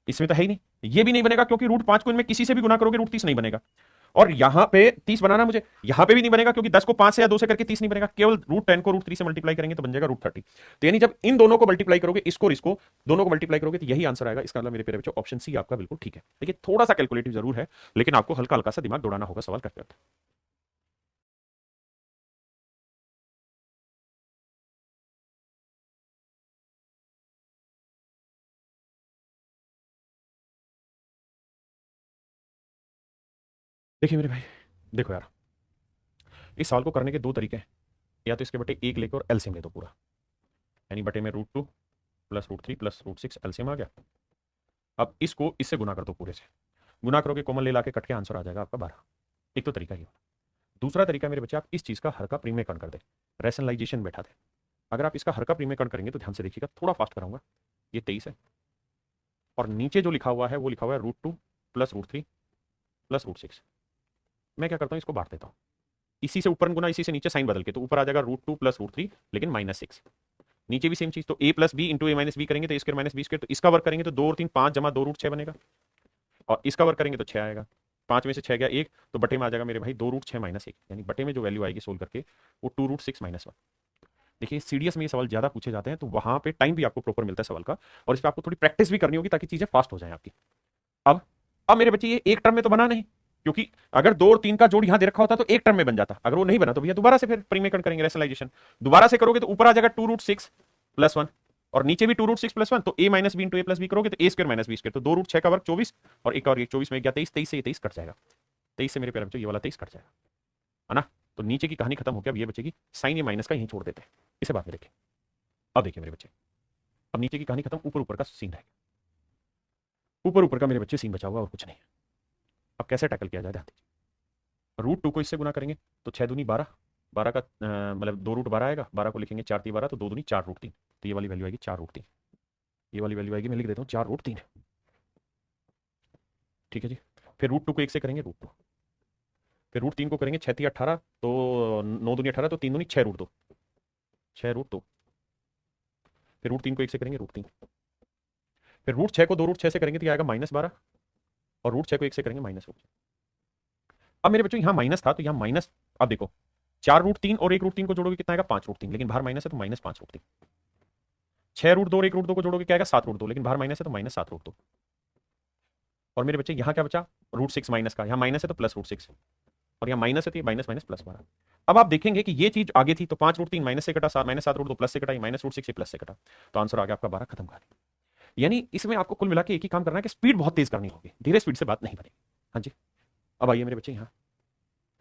इसमें तो है ही नहीं, ये भी नहीं बनेगा क्योंकि रूट 5 को इनमें किसी से भी गुना करोगे रूट 30 नहीं बनेगा। और यहां पे 30 बनाना मुझे, यहां पे भी नहीं बनेगा क्योंकि 10 को 5 से या 2 से करके 30 नहीं बनेगा। केवल रूट 10 को रूट 3 से मल्टीप्लाई करेंगे तो बन जाएगा रूट 30। तो यानी जब इन दोनों को मल्टीप्लाई करोगे, इसको और इसको दोनों को मल्टीप्लाई करोगे तो यही आंसर आएगा। इसका मतलब मेरे प्यारे बच्चों ऑप्शन सी आपका बिल्कुल ठीक है। देखिए थोड़ा सा कैलकुलेटिव जरूर है, लेकिन आपको हल्का हल्का सा दिमाग दौड़ाना होगा सवाल करते वक्त। देखिए मेरे भाई, देखो यार, इस सवाल को करने के दो तरीके हैं। या तो इसके बटे एक लेके और एलसीएम ले दो पूरा, यानी बटे में root 2 plus root 3 plus root 6 LCM आ गया। अब इसको इससे गुना कर दो, पूरे से गुना करोगे, कॉमन ले लाके कट के आंसर आ जाएगा आपका 12। एक तो तरीका ये। दूसरा तरीका मेरे बच्चे, आप इस चीज का हर का प्रीमेकरण कर दे, रैशनलाइजेशन बैठा दे। अगर आप इसका हर का प्रीमेकरण करेंगे तो ध्यान से देखिएगा, थोड़ा फास्ट कराऊंगा। ये 23 है, और नीचे जो लिखा हुआ है वो लिखा हुआ है root 2 plus root 3 plus root 6। मैं क्या करता हूँ, इसको बांट देता हूँ, इसी से ऊपर गुना इसी से नीचे साइन बदल के, तो ऊपर आ जाएगा रूट 2 प्लस रूट 3 लेकिन -6। नीचे भी सेम चीज, तो a plus B into A minus B करेंगे तो a² माइनस बी स्क्वायर, तो इसका वर्क करेंगे तो 2 और 3 5 जमा 2 रूट 6 बनेगा, और इसका वर्क करेंगे तो 6 आएगा। 5 में से 6 गया 1, तो बटे में आ जाएगा मेरे भाई 2 रूट 6 माइनस 1, यानी बटे में जो वैल्यू आएगी सोल्व करके वो 2 रूट 6 माइनस 1। देखिए सीडीएस में ये सवाल ज्यादा पूछे जाते हैं, तो वहां पे टाइम भी आपको प्रॉपर मिलता है सवाल का, और इस पर आपको थोड़ी प्रैक्टिस भी करनी होगी ताकि चीजें फास्ट हो जाए आपकी। अब अब मेरे बच्चे ये एक टर्म में तो बना नहीं, क्योंकि अगर 2 और 3 का जोड़ यहां दे रखा होता तो एक टर्म में बन जाता। अगर वो नहीं बना तो भैया दोबारा से फिर प्रीमेकरण करेंगे, रैशनलाइजेशन दोबारा से करोगे तो ऊपर आ जाएगा 2 रूट 6 प्लस 1, और नीचे भी 2 रूट 6 प्लस 1, तो a minus B into A plus B करोगे तो a² माइनस बी स्क्वायर, तो 2 रूट 6 का वर्ग 24, और एक और 24 में गया 23, 23 से ये 23 कट जाएगा, 23 से मेरे प्यारे बच्चों ये वाला 23 कट जाएगा, है ना। तो नीचे की कहानी खत्म हो गया। अब ये बचेगी साइन ये माइनस का यहीं छोड़ देते हैं, इसे बाद में देखें। अब देखिए मेरे बच्चे, अब नीचे की कहानी खत्म, ऊपर ऊपर का सीन है, ऊपर ऊपर का मेरे बच्चे सीन बचा हुआ और कुछ नहीं। अब कैसे टैकल किया जाए, ध्यान दीजिए। रूट 2 को इससे गुना करेंगे तो 6 दूनी 12, 12 का मतलब 2 रूट 12 आएगा, 12 को लिखेंगे 4 3 12, तो 2 दूनी 4 रूट 3, तो ये वाली वैल्यू आएगी 4 रूट 3। ये वाली वैल्यू आएगी, मैं लिख देता हूँ 4 रूट 3, ठीक है जी। फिर रूट 2 को 1 से करेंगे रूट 2, फिर रूट 3 को करेंगे 6 3 18, तो 9 दूनी 18, तो 3 दूनी 6 रूट 2, 6 रूट 2। फिर रूट 3 को 1 से करेंगे रूट 3, फिर रूट 6 को 2 रूट 6 से करेंगे तो आएगा -12, और रूट 6 को 1 से करेंगे -रूट। अब मेरे बच्चों यहाँ माइनस था तो यहाँ माइनस, अब देखो 4 रूट 3 और 1 रूट 3 को जोड़ोगे कितना आएगा 5 रूट 3, लेकिन बाहर माइनस है तो -5 रूट 3। 6 रूट 2 और 1 रूट 2 को जोड़ोगे क्या आएगा 7 रूट 2, लेकिन बाहर माइनस है तो -7 रूट 2। और मेरे बच्चे यहाँ क्या बचा, रूट 6 माइनस का, यहाँ माइनस है तो प्लस रूट 6, और यहाँ माइनस है तो ये माइनस माइनस प्लस 12। अब आप देखेंगे कि ये चीज आगे थी तो 5 रूट 3 माइनस से कटा, -7 रूट 2 प्लस से कटा, माइनस रूट 6 प्लस से कटा, तो आंसर आ गया आपका 12, खत्म कहानी। यानी इसमें आपको कुल मिला के एक ही काम करना है कि स्पीड बहुत तेज करनी होगी, धीरे स्पीड से बात नहीं बनेगी। हाँ जी, अब आइए मेरे बच्चे, यहाँ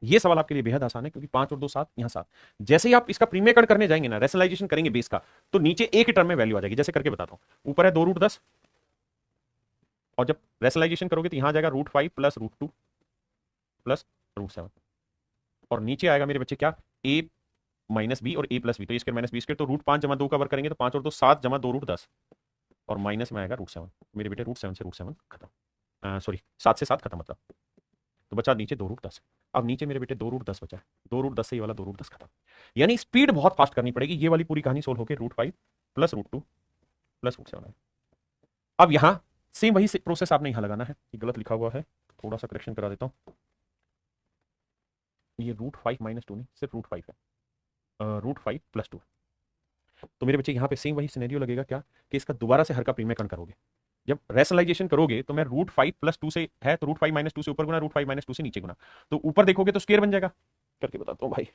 ये सवाल आपके लिए बेहद आसान है, क्योंकि 5 और 2 7, यहाँ 7। जैसे ही आप इसका प्रीमेकरण करने जाएंगे ना, रैशनलाइजेशन करेंगे बेस का, तो नीचे एक ही टर्म में वैल्यू आ जाएगी। जैसे करके बताता हूं, ऊपर है 2 रूट 10, और जब रैशनलाइजेशन करोगे तो यहां आ जाएगा root 5 plus root 2 plus root 7, और नीचे आएगा मेरे बच्चे क्या, a माइनस बी और a प्लस बी, तो a² माइनस बी स्क्वायर, तो रूट 5 जमा 2 का वर्ग करेंगे तो 5 और 2 7 जमा 2 रूट 10, और माइनस में आएगा रूट 7। मेरे बेटे रूट 7 से रूट 7 खत्म, सॉरी 7 से 7 खत्म, मतलब तो बचा नीचे 2 रूट 10। अब नीचे मेरे बेटे 2 रूट 10 बचा है, 2 रूट 10 से ये वाला 2 रूट 10 खत्म। यानी स्पीड बहुत फास्ट करनी पड़ेगी। ये वाली पूरी कहानी सोल्व होकर root 5 plus root 2 plus root 7 है। अब यहां सेम वही प्रोसेस आपने यहां लगाना है, ये गलत लिखा हुआ है, थोड़ा सा करेक्शन करा देता हूं। ये रूट 5 -2 नहीं, सिर्फ रूट 5 है, रूट 5 प्लस 2। तो मेरे बच्चे यहाँ पे सेम वही सिनेरियो लगेगा क्या, कि इसका दोबारा से हर का प्रीमेकरण करोगे। जब रैशनलाइजेशन करोगे तो मैं रूट 5 प्लस 2 से है, तो रूट 5 -2 से ऊपर गुना, रूट 5 -2 से नीचे गुना, तो ऊपर देखोगे तो स्क्वायर बन जाएगा। करके बताता हूँ भाई,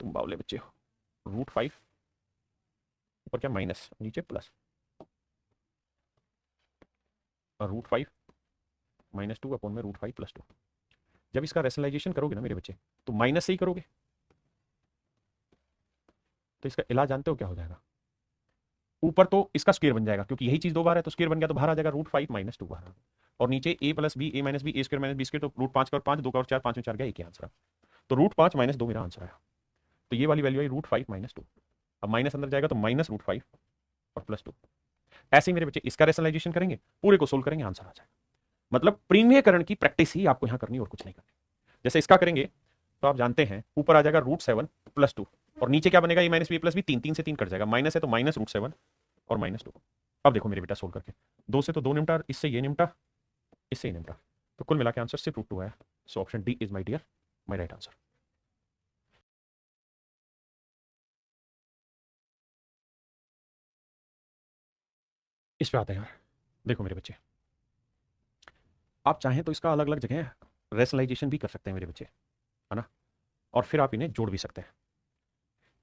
तुम बावले बच्चे हो। रूट 5 ऊपर क्या माइनस, नीचे प्लस, और रूट 5 -2 अपॉन में रूट 5 प्लस 2। जब इसका रैशनलाइजेशन करोगे ना मेरे बच्चे, तो माइनस से ही करोगे, तो इसका इलाज जानते हो क्या हो जाएगा, ऊपर तो इसका स्क्वायर बन जाएगा, क्योंकि यही चीज 2 बार है तो स्क्वायर बन गया, तो बाहर आ जाएगा रूट 5 -2 बाहर, और नीचे a plus B, a minus B, a² minus B square, तो रूट 5 का और 5, 2 का और 4, 5 में 4 गया, एक ही आंसर। तो √5 माइनस 2 मेरा आंसर आया। तो ये वाली वैल्यू आई √5 माइनस 2। अब माइनस अंदर जाएगा तो माइनस √5 और प्लस 2। ऐसे ही मेरे बच्चे इसका रेशनलाइजेशन करेंगे, पूरे को सोल्व करेंगे, आंसर आ जाएगा। मतलब प्रीमियकरण की प्रैक्टिस ही आपको यहां करनी और कुछ नहीं करनी। जैसे इसका करेंगे तो आप जानते हैं ऊपर आ जाएगा √7 प्लस 2 और नीचे क्या बनेगा, ए माइनस बी प्लस बी, 3 3 से 3 कट जाएगा, माइनस है तो माइनस √7 और माइनस 2। अब देखो मेरे बेटा सोल्व करके, 2 से तो 2 निपटा, इससे ये निपटा, इससे ये निपटा, तो कुल मिला के आंसर सिर्फ √2 आया। So option D is my dear my right answer. इस पे आते हैं यार। देखो मेरे बच्चे, आप चाहें तो इसका अलग अलग जगह रेशनलाइजेशन भी कर सकते हैं मेरे बच्चे, है ना, और फिर आप इन्हें जोड़ भी सकते हैं,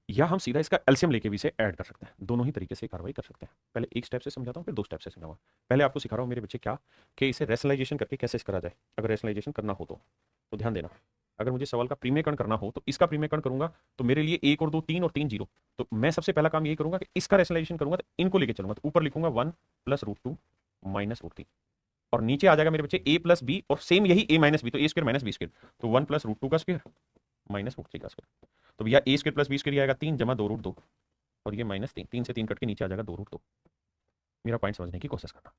या हम सीधा इसका एलसीएम लेके भी इसे ऐड कर सकते हैं। दोनों ही तरीके से कार्रवाई कर सकते हैं। पहले एक स्टेप से समझाता हूँ, फिर 2 स्टेप से समझाऊंगा। पहले आपको सिखा रहा हूँ मेरे बच्चे क्या कि इसे रेशनलाइजेशन करके कैसे करा जाए। अगर रेशनलाइजेशन करना हो तो ध्यान देना, अगर मुझे सवाल का प्रीमियकरण करना हो तो इसका प्रीमियकरण करूंगा तो मेरे लिए 1 और 2 3 और 3 0। तो मैं सबसे पहला काम यही करूंगा कि इसका रेशनलाइजेशन करूंगा, तो इनको लेके चलूंगा, तो ऊपर लिखूंगा 1 प्लस √2 माइनस √3 और नीचे आ जाएगा मेरे बच्चे a प्लस बी और सेम यही a माइनस बी, तो A square minus B square, तो 1 प्लस √2 का स्क्र माइनस √3 का स्क्र। तो भैया ए स्क्र प्लस बी स्क्र आएगा 3 जमा 2 √2 और ये माइनस 3, 3 से 3 कट के नीचे आ जाएगा 2 √2। मेरा पॉइंट समझने की कोशिश करना।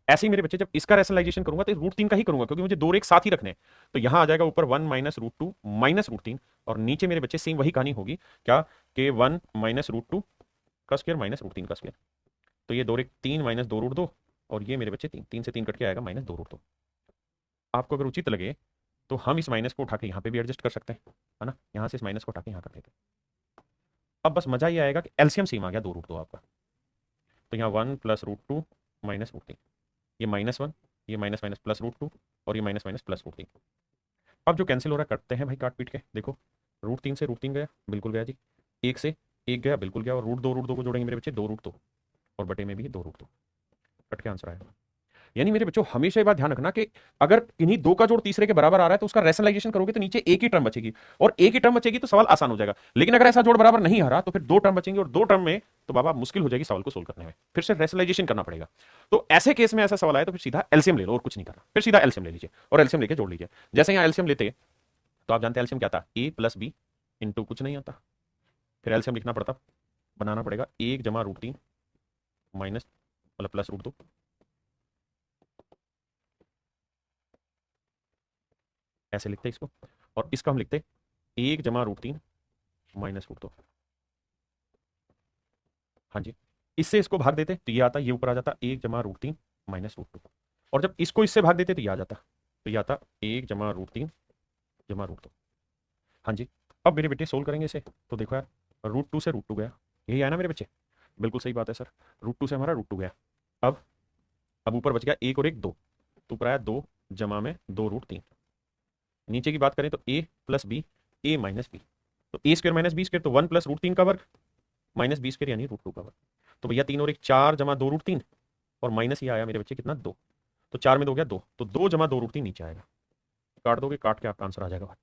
ऐसे ही मेरे बच्चे जब इसका रेशनलाइजेशन करूंगा तो √3 का ही करूंगा, क्योंकि मुझे 2 और 1 साथ ही रखने हैं। तो यहां आ जाएगा ऊपर 1 माइनस √2 माइनस √3 और नीचे मेरे बच्चे सेम वही कहानी होगी, क्या कि 1 माइनस √2 का स्क्वायर माइनस √3 का स्क्वायर। तो ये 2 और 1 3 माइनस 2 √2 और ये मेरे बच्चे 3, 3 से 3 कट के आएगा माइनस 2 √2। आपको अगर उचित लगे तो हम इस माइनस को उठा के यहाँ पे भी एडजस्ट कर सकते हैं, है ना, यहाँ से इस माइनस को उठा के यहाँ कर देते हैं। अब बस मजा ये आएगा कि एलसीएम सेम आ गया 2 √2 आपका। तो यहाँ 1 प्लस √2 माइनस √3, ये -1, ये माइनस माइनस प्लस √2 और ये माइनस माइनस प्लस √3। अब जो कैंसिल हो रहा है करते हैं भाई काट पीट के। देखो √3 से √3 गया, बिल्कुल गया जी, 1 से 1 गया, बिल्कुल गया, और √2 को जोड़ेंगे मेरे बच्चे 2 √2 और बटे में भी 2 √2 कट के आंसर आएगा। यानी मेरे बच्चों हमेशा ये बात ध्यान रखना कि अगर किन्हीं 2 का जोड़ तीसरे के बराबर आ रहा है तो उसका रेशनलाइजेशन करोगे तो नीचे एक ही टर्म बचेगी, और एक ही टर्म बचेगी तो सवाल आसान हो जाएगा। लेकिन अगर ऐसा जोड़ बराबर नहीं आ रहा तो फिर 2 टर्म बचेंगे, और 2 टर्म में तो बाबा मुश्किल हो जाएगी सवाल को सोल्व करने में, फिर से रेशनलाइजेशन करना पड़ेगा। तो ऐसे केस में ऐसा सवाल आए तो फिर सीधा एलसीएम ले लो और कुछ नहीं करना, फिर सीधा एलसीएम ले लीजिए और एलसीएम लेके जोड़ लीजिए। जैसे यहाँ एलसीएम लेते तो आप जानते हैं एलसीएम क्या था, a प्लस बी इंटू कुछ नहीं आता, फिर एलसीएम लिखना पड़ता, बनाना पड़ेगा 1 जमा √3 माइनस मतलब प्लस √2, ऐसे लिखते इसको, और इसका हम लिखते 1 जमा √3 माइनस √2। हाँ जी, इससे इसको भाग देते तो ये आता, ये ऊपर आ जाता 1 जमा √3 माइनस √2, और जब इसको इससे भाग देते तो ये आ जाता, तो ये आता 1 जमा √3 जमा √2। हाँ जी, अब मेरे बेटे सोल्व करेंगे इसे, तो देखो यार √2 से √2 गया, यही आया ना मेरे बच्चे, बिल्कुल सही बात है सर, √2 से हमारा √2 गया। अब ऊपर बच गया 1 और 1 2, तो ऊपर आया 2 जमा में 2 √3। नीचे की बात करें तो a plus B, a minus B, तो a square minus B square, तो 1 प्लस √3 का वर्ग माइनस बी स्क्र यानी √2 का वर्ग। तो भैया 3 और 1 4 जमा 2 √3 और माइनस ये आया मेरे बच्चे कितना 2, तो 4 में 2 गया 2, तो 2 जमा 2 √3 नीचे आएगा, काट दोगे, काट के आपका आंसर आ जाएगा।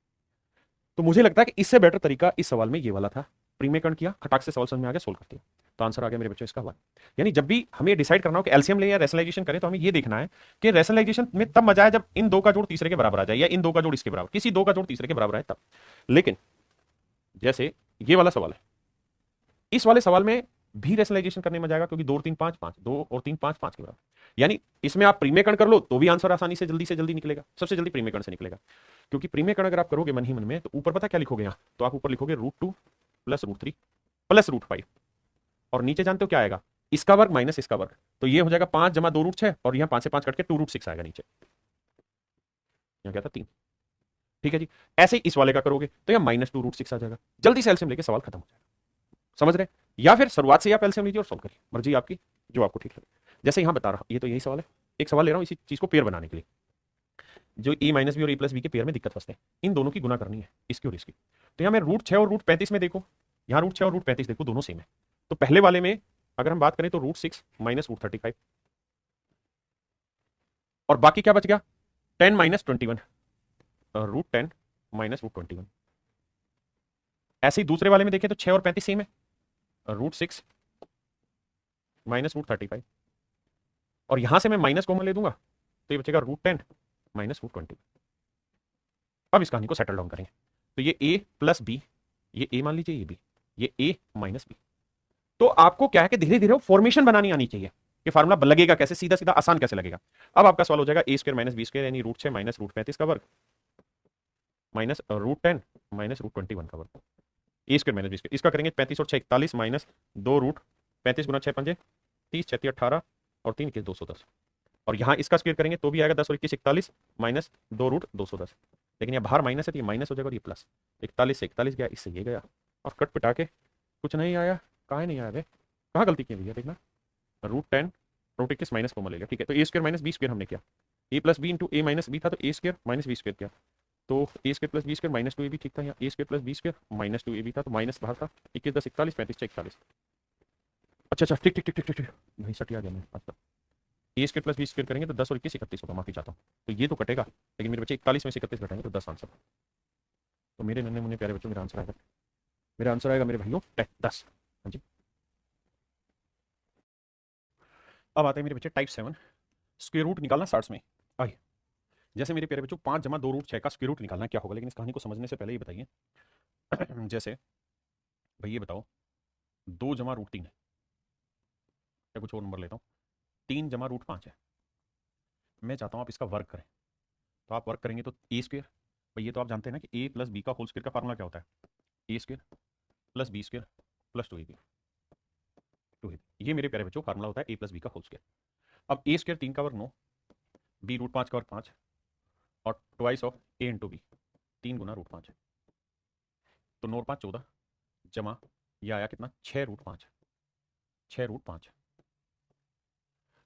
तो मुझे लगता है कि इससे बेटर तरीका इस सवाल में ये वाला था, प्रीमियकरण किया, खटाक से सवाल समझ में आ गया, सोल्व कर दिया, तो आंसर आ गया मेरे बच्चों इसका 1। यानी जब भी हमें डिसाइड करना हो कि एलसीएम ले या रेशनलाइजेशन करें तो हमें ये देखना है कि रेशनलाइजेशन में तब मजा है जब इन 2 का जोड़ तीसरे के बराबर आ जाए, या इन 2 का जोड़ इसके बराबर, किसी 2 का जोड़ तीसरे के बराबर आए तब। लेकिन जैसे ये वाला सवाल है, इस वाले सवाल में भी रेशनलाइजेशन करने में जाएगा, क्योंकि 2 और 3 5 5, 2 और 3 5 5 के बराबर, यानी इसमें आप प्रीमियकरण कर लो तो भी आंसर आसानी से जल्दी निकलेगा, सबसे जल्दी प्रीमियकरण से निकलेगा। क्योंकि प्रीमियकरण अगर आप करोगे मन ही मन में तो ऊपर पता क्या लिखोगे, यहाँ तो आप ऊपर लिखोगे √2 प्लस √3 प्लस √5, और नीचे जानते हो क्या आएगा, इसका वर्ग माइनस इसका वर्ग, तो ये हो जाएगा 5 जमा 2 √6 और यहाँ 5 से 5 कट के 2 √6 आएगा नीचे, यहाँ क्या था 3। ठीक है जी, ऐसे ही इस वाले का करोगे तो यहाँ -2 √6 आ जाएगा। जल्दी से एलसीएम लेके सवाल खत्म हो जाएगा, समझ रहे, या फिर शुरुआत से आप एलसीएम लीजिए और सॉल्व करिए, मर्जी आपकी, जो आपको ठीक लगे। जैसे यहाँ बता रहा हूँ, ये तो यही सवाल है, एक सवाल ले रहा हूँ इसी चीज को पेयर बनाने के लिए, जो a माइनस बी और a प्लस बी के पेयर में दिक्कत फंसते हैं, इन दोनों की गुना करनी है, इसकी और इसकी। तो यहाँ मैं √6 और √35 में देखो, यहाँ √6 और √35 देखो दोनों सेम है, तो पहले वाले में अगर हम बात करें तो √6 माइनस √35, और बाकी क्या बच गया 10 माइनस 21, √10 माइनस √21। ऐसे ही दूसरे वाले में देखें तो 6 और 35 सेम है, √6 माइनस √35, और यहां से मैं माइनस कॉमन ले दूंगा तो ये बचेगा √10 माइनस √20। अब इस कहानी को सेटल डाउन करेंगे, तो ये a प्लस बी, ये a मान लीजिए, ये b, ये a माइनस बी। तो आपको क्या है कि धीरे धीरे फॉर्मेशन बनानी आनी चाहिए कि फार्मूला लगेगा कैसे, सीधा सीधा आसान कैसे लगेगा। अब आपका सवाल हो जाएगा ए स्क्र माइनस बी स्क्र यानी रूट 6 माइनस रूट 35 का वर्ग माइनस रूट 10 माइनस रूट 21 का वर्ग। ए स्क्र माइनस बी स्क्र, इसका करेंगे 35 और 6 41 माइनस 2 रूट 35 गुना 6 पंजे 30 36 18 और 3 21 210। और यहाँ इसका स्क्वायर करेंगे तो भी आएगा 10 और 21 41 माइनस 2 रूट 210। लेकिन यहाँ बाहर माइनस है तो ये माइनस हो जाएगा और ये प्लस। 41 से 41 गया, इससे ये गया और कट पिटा के कुछ नहीं आया। कहाँ नहीं आया भाई, कहाँ गलती की भैया, देखना रूट 10 रूट 21 माइनस कॉमन ले लिया, ठीक है। तो A square minus B square हमने किया, A plus B into A minus B था तो A square minus B square किया, तो A square plus B square minus 2 A B ठीक था। यहाँ A square plus B square minus 2 A B था तो माइनस बाहर था। 21 10 41 35 6 41। अच्छा अच्छा ठीक ठीक ठीक ठीक ठीक ठीक भाई सट आ गया मैं। अच्छा ए स्क्वायर प्लस बी स्क्वायर करेंगे तो 10 और 21 31 होगा, माफी चाहता हूँ। तो ये तो कटेगा, लेकिन मेरे बच्चे 41 में से 31 घटाएंगे तो 10 आंसर। तो मेरे नन्हे मुन्ने प्यारे बच्चों मेरा आंसर आएगा, मेरा आंसर आएगा मेरे भाइयों 10। हाँ जी। अब आते हैं मेरे बच्चे टाइप 7, स्क्वायर रूट निकालना शार्ट्स में। आइए, जैसे मेरे प्यारे बच्चों 5 जमा 2 रूट 6 का स्क्वायर रूट निकालना क्या होगा, लेकिन इस कहानी को समझने से पहले ये बताइए जैसे भाई ये बताओ 2 जमा रूट 3 है, या कुछ और नंबर लेता हूँ, 3 जमा रूट 5 है। मैं चाहता हूँ आप इसका वर्क करें, तो आप वर्क करेंगे तो ए स्क्वायर, भाई ये तो आप जानते हैं ना कि ए प्लस बी का होल स्क्वायर का फार्मूला क्या होता है, A square plus B square plus 2ab, 2ab ये मेरे प्यारे बच्चों फार्मूला होता है ए प्लस बी का होल स्क्वायर। अब ए स्क्वायर 3 का वर्ग 9, बी रूट 5 का वर्ग 5 और twice of A into B 3 गुना रूट 5 है, तो 9 और 5 14 जमा ये आया कितना 6 रूट 5, 6 रूट 5।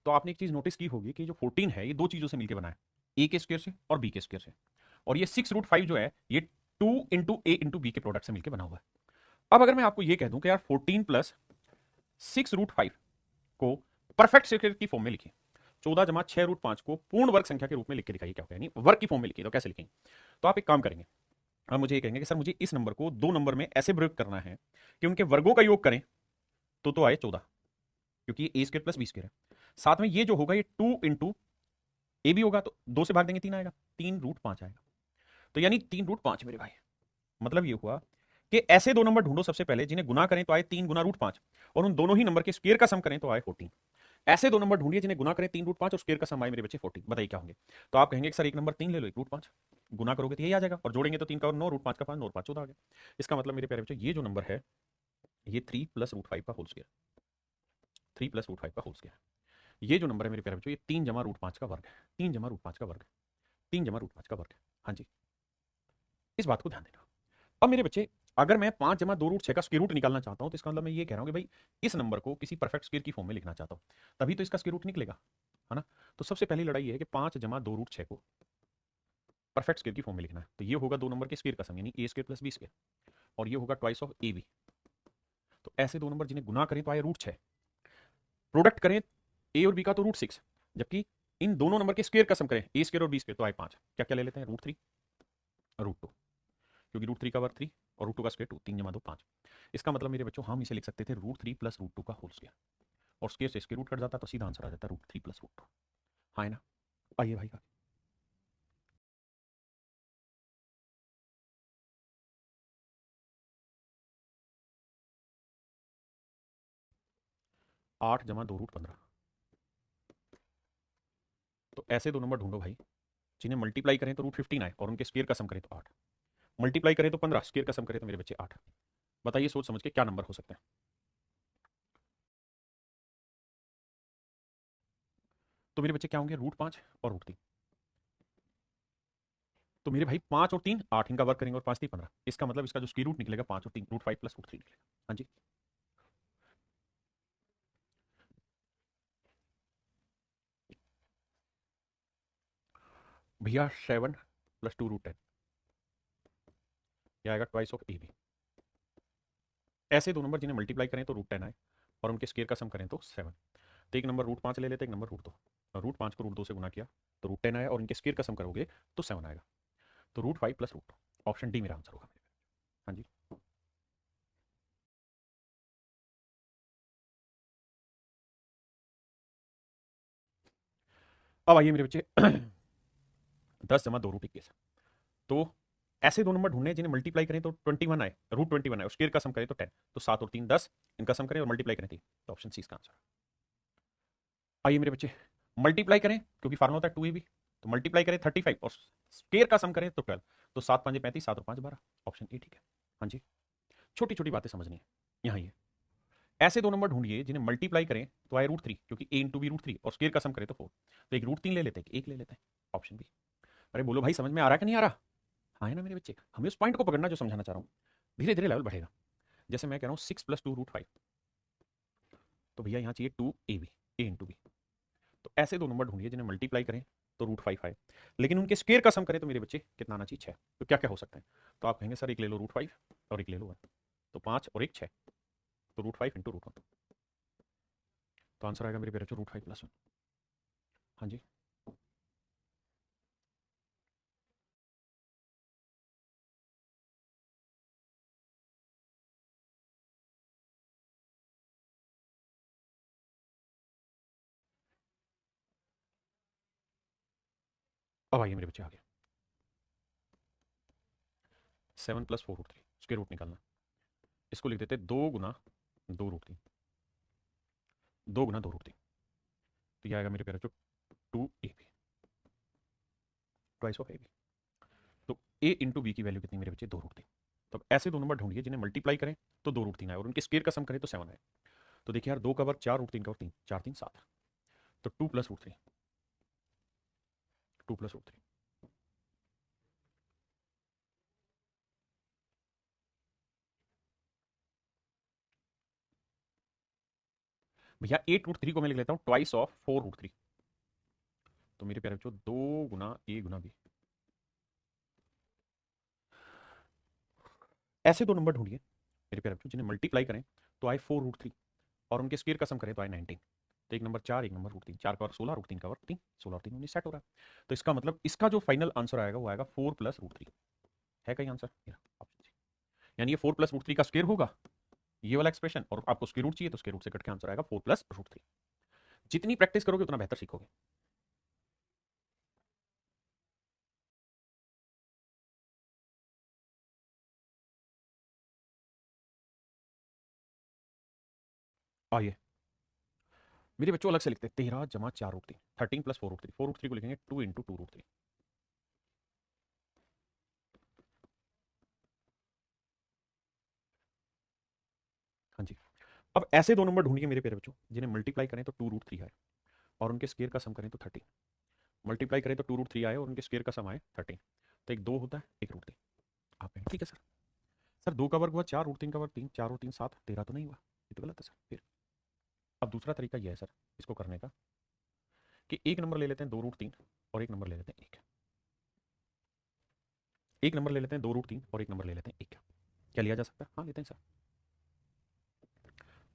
तो आपने एक चीज नोटिस की होगी कि जो 14 है ये दो चीजों से मिलकर बना है, ए के स्क्वायर से और बी के स्क्वायर से, और ये 6 रूट 5 जो है ये 2 इंटू ए इंटू बी के प्रोडक्ट से मिलकर बना हुआ है। अब अगर मैं आपको ये कह दूं कि यार 14 प्लस 6 रूट 5 को परफेक्ट स्क्वायर की फॉर्म में लिखिए, 14 जमा 6 रूट 5 को पूर्ण वर्ग संख्या के रूप में लिख के दिखाइए, क्या होगा, यानी वर्ग की फॉर्म में लिखिए, तो कैसे लिखेंगे। तो आप एक काम करेंगे, आप मुझे ये कहेंगे कि सर मुझे इस नंबर को दो नंबर में ऐसे प्रयोग करना है कि उनके वर्गों का योग करें तो आए 14, क्योंकि ए स्क्वायर प्लस बी स्क्वायर है। साथ में ये जो होगा ये 2 इंटू ए भी होगा, तो 2 से भाग देंगे 3 आएगा, 3 रूट 5 आएगा। तो यानी 3 रूट 5 मेरे भाई, मतलब ये हुआ कि ऐसे दो नंबर ढूंढो सबसे पहले जिन्हें गुना करें तो आए 3 गुना रूट 5 और उन दोनों ही नंबर के स्क्वायर का सम करें तो आए 14। ऐसे दो नंबर ढूंढिए जिन्हें गुना करें 3 रूट 5 और स्क्वायर का सम आए मेरे बच्चे 14। बताइए क्या होंगे। तो आप कहेंगे सर एक नंबर 3 ले लो, एक रूट 5, गुना करोगे तो यही आ जाएगा और जोड़ेंगे तो 3 का 9 रूट 5 का 5 9 5 14 आ गया। इसका मतलब मेरे प्यारे बच्चों ये जो नंबर है ये 3 प्लस रूट 5 का होल स्क्वायर, 3 प्लस रूट 5 का होल स्क्वायर। ये जो नंबर है मेरे प्यारे बच्चों ये 3 जमा रूट 5 का वर्ग है, 3 जमा रूट 5 का वर्ग, 3 जमा रूट 5 का वर्ग है। हाँ जी, इस बात को ध्यान देना। अब मेरे बच्चे अगर मैं 5 जमा 2 रूट 6 का स्क्वायर रूट निकालना चाहता हूं तो इसका मतलब मैं ये कह रहा हूं कि भाई इस नंबर को किसी परफेक्ट स्क्वायर की फॉर्म में लिखना चाहता हूं, तभी तो इसका स्क्वायर रूट निकलेगा, है ना। तो सबसे पहली लड़ाई है कि 5 जमा 2 रूट 6 को परफेक्ट स्क्वायर की फॉर्म में लिखना है। तो ये होगा दो नंबर के स्क्वायर का सम यानी ए स्क्वायर प्लस बी स्क्वायर, और ये होगा ट्वाइस ऑफ ए बी। तो ऐसे दो नंबर जिन्हें गुना करें तो आए रूट 6, प्रोडक्ट करें ए और बी का तो रूट 6, जबकि इन दोनों नंबर के स्क्वायर का सम करें ए स्क्वायर और बी स्क्वायर तो आए 5। क्या क्या ले लेते हैं, रूट 3 रूट 2, क्योंकि रूट 3 का वर्ग 3 और रूट 2 का स्क्वायर 2, 3 जमा 2 5। इसका मतलब मेरे बच्चों हम इसे लिख सकते थे रूट 3 प्लस रूट 2 का होल स्क्वायर, और स्क्वायर से स्क्वायर रूट कट जाता तो सीधा आंसर आ जाता रूट 3 प्लस रूट 2। हाँ है ना। आइए भाई 8 जमा 2 रूट 15। तो ऐसे दो नंबर ढूंढो भाई जिन्हें मल्टीप्लाई करें तो रूट 15 आए और उनके स्क्वायर का सम करें तो 8, मल्टीप्लाई करें तो 15, स्क्वायर का सम करें तो मेरे बच्चे 8। बताइए सोच समझ के क्या नंबर हो सकते हैं। तो मेरे बच्चे क्या होंगे, रूट 5 और रूट 3। तो मेरे भाई 5 और 3 8, इनका वर्क करेंगे और 5 3 15, इसका मतलब इसका जो स्क्वायर रूट निकलेगा 5 और 3 रूट 5 प्लस रूट 3 निकलेगा। हाँ जी। भैया 7 प्लस 2 रूट 10, यह आएगा ट्वाइस ऑफ ए बी। ऐसे दो नंबर जिन्हें मल्टीप्लाई करें तो रूट 10 आए और उनके स्क्वायर का सम करें तो 7। तो एक नंबर रूट 5 ले लेते, एक नंबर रूट 2, और रूट 5 को रूट 2 से गुना किया तो रूट 10 आया और इनके स्क्वायर का सम करोगे तो 7 आएगा। तो root 5 plus root 2, option D मेरा आंसर होगा। हाँ जी। अब आइए मेरे बच्चे 10 जमा 2 रूट 21। तो ऐसे दो नंबर ढूंढने हैं जिन्हें मल्टीप्लाई करें तो 21 आए, √21 आए, और स्क्वायर का सम करें तो 10, तो 7 और 3 10, इनका सम करें और मल्टीप्लाई करें 3, तो ऑप्शन सी इसका आंसर है। आइए मेरे बच्चे, मल्टीप्लाई करें क्योंकि फार्मूला होता है 2ab, तो मल्टीप्लाई करें 35 और स्क्वायर का सम करें तो 12, तो 7 5 35, 7 और 5 12, ऑप्शन ए ठीक है। हाँ जी, छोटी छोटी बातें समझनी है। यहाँ ये ऐसे दो नंबर ढूंढिए जिन्हें मल्टीप्लाई करें तो आए √3, क्योंकि a इंटू बी √3, और स्क्वायर का सम करें तो 4, तो एक √3 ले लेते हैं, एक ले लेते हैं, ऑप्शन बी। अरे बोलो भाई, समझ में आ रहा है कि नहीं आ रहा? हाँ है ना मेरे बच्चे, हमें उस पॉइंट को पकड़ना जो समझाना चाह रहा हूँ, धीरे धीरे लेवल बढ़ेगा। जैसे मैं कह रहा हूँ 6 + 2 √5, तो भैया यहाँ चाहिए 2ab, a इंटू बी। तो ऐसे दो नंबर ढूंढिए जिन्हें मल्टीप्लाई करें तो √5 आए, लेकिन उनके स्क्वायर का सम करें तो मेरे बच्चे कितना आना चाहिए? 6। तो क्या क्या हो सकते हैं? तो आप कहेंगे सर एक ले लो √5 और एक ले लो 1, तो 5 और एक 6, तो √5 इंटू √1, तो आंसर आएगा मेरे पेरे √5 + 1। हाँ जी, अब आइए मेरे बच्चे आगे, 7 + 4 √3, स्क्वायर रूट निकालना। इसको लिख देते 2 गुना 2 √3, 2 गुना 2 √3, तो यह आएगा मेरे पेरे 2ab, ट्वाइस ऑफ ab। तो a इंटू बी की वैल्यू कितनी मेरे बच्चे? 2 √3। तो अब ऐसे दो नंबर ढूंढिए जिन्हें मल्टीप्लाई करें तो 2 √3 आए और उनके स्क्वायर का सम करें तो 7 आए। तो देखिए यार, 2 का वर्ग 4 √3 का वर्ग 3, 4 3 7, तो 2 + √3, 2 + √3, भैया 8 √3 को मैं लिख लेता हूँ ट्वाइस ऑफ 4 √3, तो मेरे प्यारे बच्चों 2 गुना a गुना b। ऐसे दो नंबर ढूंढिए मेरे प्यारे बच्चों जिन्हें मल्टीप्लाई करें तो आए 4 √3 और उनके स्क्वायर का सम करें तो आए 19, तो एक नंबर 4, एक नंबर √3, 4 का वर्ग 16, √3 का वर्ग 3, 16 और 3 19 सेट हो रहा है। तो इसका मतलब इसका जो फाइनल आंसर आएगा वो आएगा 4 + √3। है कहीं आंसर? ऑप्शन सी, यानी ये 4 + √3 का स्क्वायर होगा, ये वाला एक्सप्रेशन, और आपको स्क्वायर रूट चाहिए तो स्क्वायर रूट से कट के आंसर आएगा 4 + √3। जितनी प्रैक्टिस करोगे उतना बेहतर सीखोगे। आइए मेरे बच्चों अलग से लिखते हैं, 13 जमा 4 √3, 13 + 4 √3, 4 √3 को लिखेंगे 2 इंटू 2 √3। हाँ जी, अब ऐसे दो नंबर ढूंढिए मेरे प्यारे बच्चों जिन्हें मल्टीप्लाई करें तो 2 √3 आए और उनके स्क्वायर का सम करें तो 13, मल्टीप्लाई करें तो 2 √3 आए और उनके स्क्वायर का सम आए 13, तो एक 2 होता है, एक √3। आप कहेंगे ठीक है सर, सर 2 का वर्ग हुआ 4, √3 का वर्ग 3, 4 और 3 7, 13 तो नहीं हुआ, ये तो गलत है सर। फिर अब दूसरा तरीका यह है सर इसको करने का कि एक नंबर ले लेते हैं 2 √3 और एक नंबर ले लेते हैं 1, एक नंबर ले लेते हैं 2 √3 और एक नंबर ले लेते हैं 1, क्या लिया जा सकता है? हाँ लेते हैं सर।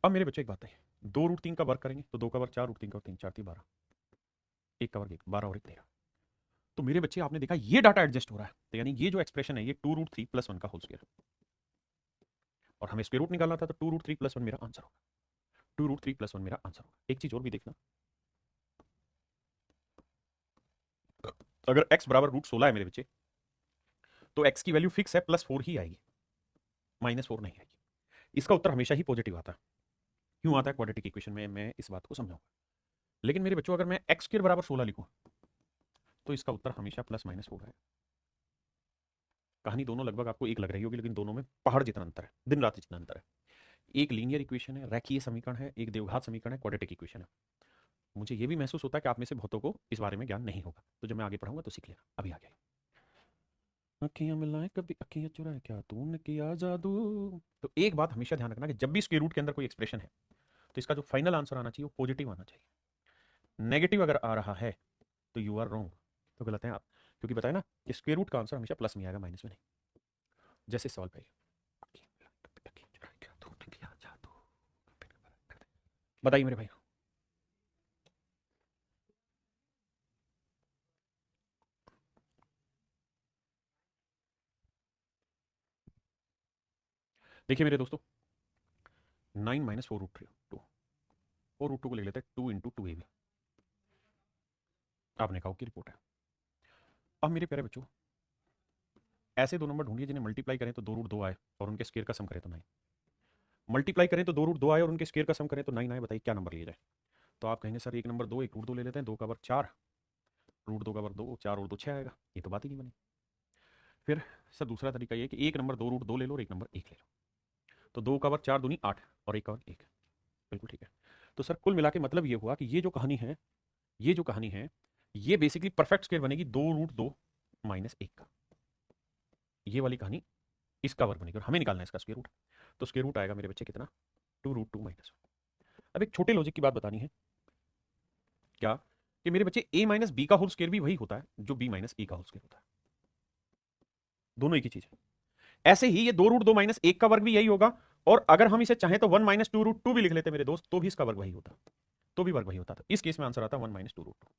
अब मेरे बच्चे एक बात है, 2 √3 का वर्ग करेंगे तो 2 का वर्ग 4, √3 का वर्ग 3, 4 3 12, एक का वर्ग 1, 12 और 1 13। तो मेरे बच्चे आपने देखा ये डाटा एडजस्ट हो रहा है, तो यानी ये जो एक्सप्रेशन है ये 2 √3 + 1 का होल स्क्वायर, और हमें स्क्वायर रूट निकालना था, तो 2 √3 + 1 मेरा आंसर होगा, 2 √3 + 1 मेरा आंसर होगा। एक चीज और भी देखना, अगर x बराबर √16 है मेरे बच्चे, तो x की वैल्यू फिक्स है, +4 ही आएगी, -4 नहीं आएगी। इसका उत्तर हमेशा ही पॉजिटिव आता है। क्यों आता है? क्वाड्रेटिक इक्वेशन में मैं इस बात को समझाऊंगा। लेकिन मेरे बच्चों अगर मैं x² बराबर 16 लिखूं तो इसका उत्तर हमेशा +-4 है। कहानी दोनों लगभग आपको एक लग रही होगी, लेकिन दोनों में पहाड़ जितना अंतर है, दिन रात जितना अंतर है। एक लीनियर इक्वेशन है, रेखीय समीकरण है, एक द्विघात समीकरण है, क्वाड्रेटिक इक्वेशन है। मुझे ये भी महसूस होता है कि आप में से बहुतों को इस बारे में ज्ञान नहीं होगा, तो जब मैं आगे पढ़ाऊंगा तो सीख लेना। अभी आगे अखियां मिलाए कभी अखियां चुराए क्या तूने किया जादू। तो एक बात हमेशा ध्यान रखना कि जब भी स्क्वायर रूट के अंदर कोई एक्सप्रेशन है तो इसका जो फाइनल आंसर आना चाहिए वो पॉजिटिव आना चाहिए। नेगेटिव अगर आ रहा है तो यू आर रॉन्ग, तो गलत है आप, क्योंकि बताया ना कि स्क्वायर रूट का आंसर हमेशा प्लस में आएगा, माइनस में नहीं। जैसे सवाल पे बताइए मेरे भाई। देखिए मेरे दोस्तों, 9 - 4 √2, 4 √2 को ले लेते हैं 2 इंटू 2ab, आपने कहा की रिपोर्ट है। अब मेरे प्यारे बच्चों ऐसे दो नंबर ढूंढिए जिन्हें मल्टीप्लाई करें तो 2√2 आए और उनके स्क्वायर का सम करें तो 9। मल्टीप्लाई करें तो 2√2 आए और उनके स्क्वायर का सम करें तो 9 आए। बताइए क्या नंबर लिया जाए। तो आप कहेंगे सर एक नंबर 2, एक रूट 2 ले लेते हैं, 2 का वर्ग 4, रूट 2 का वर्ग 2, 4 और 2 6 आएगा। ये तो बात ही नहीं बनी। फिर सर दूसरा तरीका ये कि एक नंबर 2√2 ले लो और एक नंबर 1 ले लो। तो 2 का वर्ग 4 दूनी 8 और 1 का वर्ग 1। बिल्कुल ठीक है। तो सर कुल मिला के मतलब ये हुआ कि ये जो कहानी है ये बेसिकली परफेक्ट स्क्वायर बनेगी 2√2 माइनस 1 का। ये वाली कहानी इसका वर्ग बनेगी और हमें निकालना है इसका स्क्वायर रूट। तो स्क्वायर रूट आएगा मेरे बच्चे कितना, 2√2 माइनस। अब एक छोटे लॉजिक की बात बतानी है, क्या कि मेरे बच्चे a माइनस बी का होल स्क्वायर भी वही होता है जो b माइनस ए का होल स्क्वायर होता है। दोनों एक ही चीज है। ऐसे ही ये 2√2 माइनस 1 का वर्ग भी यही होगा, और अगर हम इसे चाहें तो 1 माइनस 2√2 भी लिख लेते मेरे दोस्त, तो भी इसका वर्ग वही होता, तो भी वर्ग वही होता था। इस केस में आंसर आता 1 माइनस 2√2।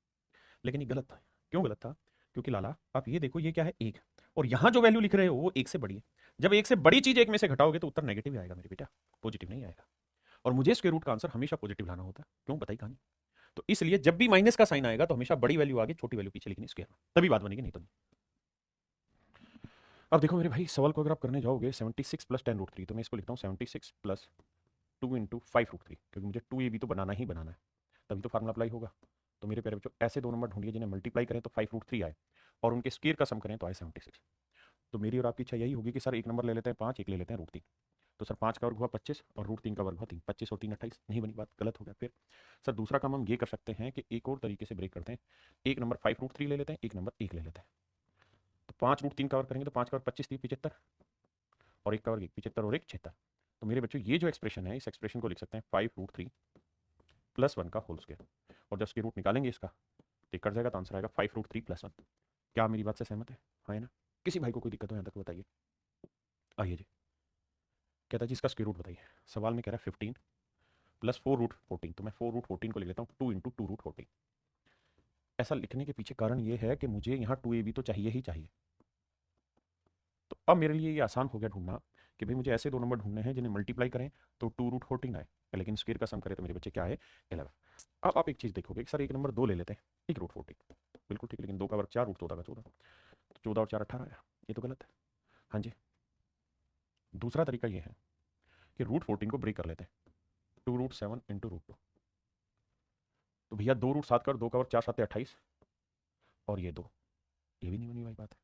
लेकिन ये गलत था। क्यों गलत था? क्योंकि लाला आप ये देखो ये क्या है, एक, और यहां जो वैल्यू लिख रहे हो वो एक से बड़ी है। जब एक से बड़ी चीज एक में से घटाओगे तो उत्तर नेगेटिव आएगा मेरे बेटा, पॉजिटिव नहीं आएगा। और मुझे स्क्वायर रूट का आंसर हमेशा पॉजिटिव लाना होता है। क्यों, बताइए कहानी। तो इसलिए जब भी माइनस का साइन आएगा तो हमेशा बड़ी वैल्यू आगे छोटी वैल्यू पीछे लिखनी स्क्वायर में, तभी बात बनेगी, नहीं तो नहीं। अब देखो मेरे भाई सवाल को अगर आप करने जाओगे 76 प्लस 10√3, तो मैं इसको लिखता हूँ 76 प्लस 2 इंटू 5√3, क्योंकि मुझे 2ab तो बनाना ही बनाना है, तभी तो फार्मूला अप्लाई होगा। तो मेरे प्यारे बच्चों ऐसे दो नंबर ढूंढिए जिन्हें मल्टीप्लाई करें तो 5√3 आए और उनके स्क्वायर का सम करें तो आए 76। तो मेरी और आपकी इच्छा यही होगी कि सर एक नंबर ले लेते हैं 5, एक ले लेते हैं √3। तो सर 5 का वर्ग हुआ 25 और √3 का वर्ग हुआ 3, 25 और 3 28। नहीं बनी बात, गलत हो गया। फिर सर दूसरा काम हम ये कर सकते हैं कि एक और तरीके से ब्रेक करते हैं, एक नंबर 5√3 ले लेते हैं, एक नंबर 1 ले लेते हैं। तो 5√3 का वर्ग करेंगे तो 5 का वर्ग 25, 3 75 और 1 का वर्ग 1, 75 और 1 76। तो मेरे बच्चों ये जो एक्सप्रेशन है इस एक्सप्रेशन को लिख सकते हैं 5√3 प्लस 1 का होल स्क्वायर, और जब स्क्वायर रूट निकालेंगे इसका तो कट जाएगा, तो आंसर आएगा 5√3 प्लस 1। क्या मेरी बात से सहमत है? हाँ है ना? किसी भाई को कोई दिक्कत हो यहाँ तक बताइए। आइए जी, कहता है जी इसका स्क्वायर रूट बताइए। सवाल में कह रहा है 15 प्लस 4√14, तो मैं 4√14 को लिख लेता हूँ 2 इंटू 2√14। ऐसा लिखने के पीछे कारण ये है कि मुझे यहाँ 2ab तो चाहिए ही चाहिए। तो अब मेरे लिए ये आसान हो गया ढूंढना कि भाई मुझे ऐसे दो नंबर ढूंढने हैं जिन्हें मल्टीप्लाई करें तो 2√14 आए, लेकिन स्क्वायर का सम करें तो मेरे बच्चे क्या है, 11। अब आप एक चीज़ देखोगे सर एक नंबर 2 ले लेते हैं, एक √14, बिल्कुल ठीक, लेकिन 2 का वर्ग 4, √14 का 14, तो 14 और 4 18 आया, ये तो गलत है। हाँ जी, दूसरा तरीका ये है कि √14 को ब्रेक कर लेते हैं, 2√7 इंटू √2। तो भैया 2√7 का और 2 का वर्ग 4 7 28 और ये 2, ये भी नहीं बनी भाई बात है,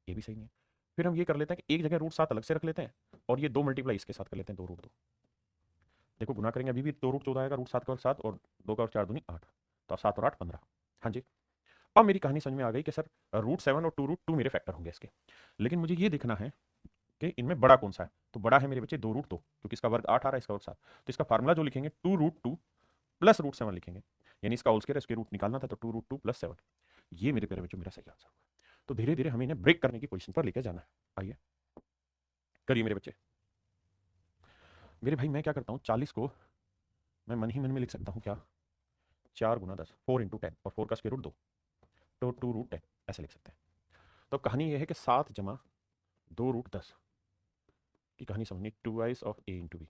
ये भी सही नहीं है। फिर हम ये कर लेते हैं कि एक जगह √7 अलग से रख लेते हैं और ये 2 मल्टीप्लाई इसके साथ कर लेते हैं 2√2। देखो गुना करेंगे अभी भी 2√14 आएगा, √7 का वर्ग 7 और 2 का वर्ग 4 दूनी 8, तो 7 और 8 15। हाँ जी, अब मेरी कहानी समझ में आ गई कि सर √7 और 2√2 मेरे फैक्टर होंगे इसके, लेकिन मुझे ये देखना है कि इनमें बड़ा कौन सा है। तो बड़ा है मेरे बच्चे 2√2, क्योंकि इसका वर्ग 8 आ रहा है, इसका वर्ग 7। तो इसका फार्मूला जो लिखेंगे 2√2 प्लस √7 लिखेंगे, यानी इसका होल स्क्वायर, इसके रूट निकालना था, तो 2√2 प्लस 7। ये मेरे प्यारे बच्चों मेरा सही आंसर होगा। तो धीरे धीरे हमें इन्हें ब्रेक करने की पोजीशन पर लेकर जाना है। आइए करिए मेरे बच्चे। मेरे भाई मैं क्या करता हूँ, 40 को मैं मन ही मन में लिख सकता हूँ क्या, 4 गुना 10, 4 इंटू 10, और 4 का स्क्वायर रूट 2, तो 2√10 ऐसे लिख सकते हैं। तो कहानी ये है कि 7 जमा 2√10 की कहानी समझनी, 2 ऑफ a इंटू बी।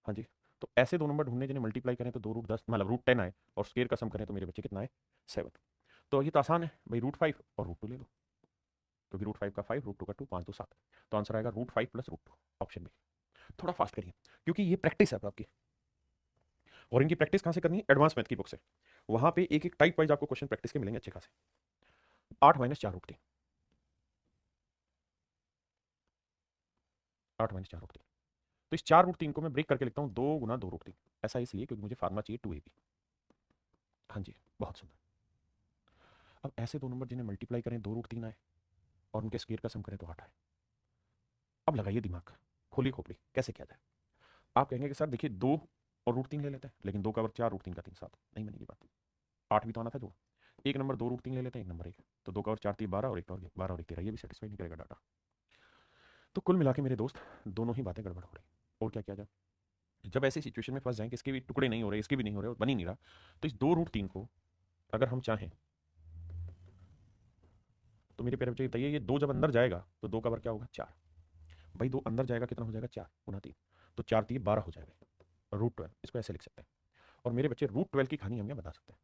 हाँ जी, तो ऐसे दो नंबर ढूंढने जिन्हें मल्टीप्लाई करें तो 2√10 मतलब √10 आए और स्क्वायर का सम करें तो मेरे बच्चे कितना आए, 7। तो ये तो आसान है भाई, √5 और √2 ले लो, क्योंकि √5 का 5, √2 का 2, 5 2 7, तो आंसर आएगा √5 प्लस √2, ऑप्शन बी। थोड़ा फास्ट करिए क्योंकि ये प्रैक्टिस है आपकी, और इनकी प्रैक्टिस कहाँ से करनी है, एडवांस मैथ की बुक से। वहां पे एक एक टाइप वाइज आपको क्वेश्चन प्रैक्टिस के मिलेंगे अच्छे खासे। 8 माइनस 4√3, 8 माइनस 4√3, तो इस 4√3 को मैं ब्रेक करके लिखता हूँ 2 गुना 2√3। ऐसा इसलिए क्योंकि मुझे फार्मूला चाहिए 2ab। हाँ जी, बहुत सुंदर। अब ऐसे दो नंबर जिन्हें मल्टीप्लाई करें 2√3 आए और उनके स्क्वायर का सम करें तो 8 आए। अब लगाइए दिमाग, खोली खोपड़ी, कैसे किया जाए। आप कहेंगे कि सर देखिए 2 और √3 ले लेते हैं, लेकिन 2 का वर्ग 4, √3 का 3 7, नहीं बनेगी बात। 8 भी तो आना था जो। एक नंबर 2√3 ले लेते हैं, एक नंबर 1, तो 2 का वर्ग 4 3 12 और 1 का वर्ग 12 और 1 13, ये भी सेटिस्फाई नहीं करेगा डाटा। तो कुल मिला के मेरे दोस्त दोनों ही बातें गड़बड़ हो रही। और क्या किया जाए। जब ऐसी सिचुएशन में फंस जाएं कि इसके भी टुकड़े नहीं हो रहे, इसके भी नहीं हो रहे और बन ही नहीं रहा, तो इस 2√3 को अगर हम चाहें तो मेरे प्यारे बच्चे बताइए, ये 2 जब अंदर जाएगा तो 2 का वर्ग क्या होगा, 4। भाई 2 अंदर जाएगा कितना हो जाएगा, 4 गुना 3, तो 4 3 12 हो जाएगा, √12, इसको ऐसे लिख सकते हैं। और मेरे बच्चे √12 की कहानी हम यहाँ बता सकते हैं,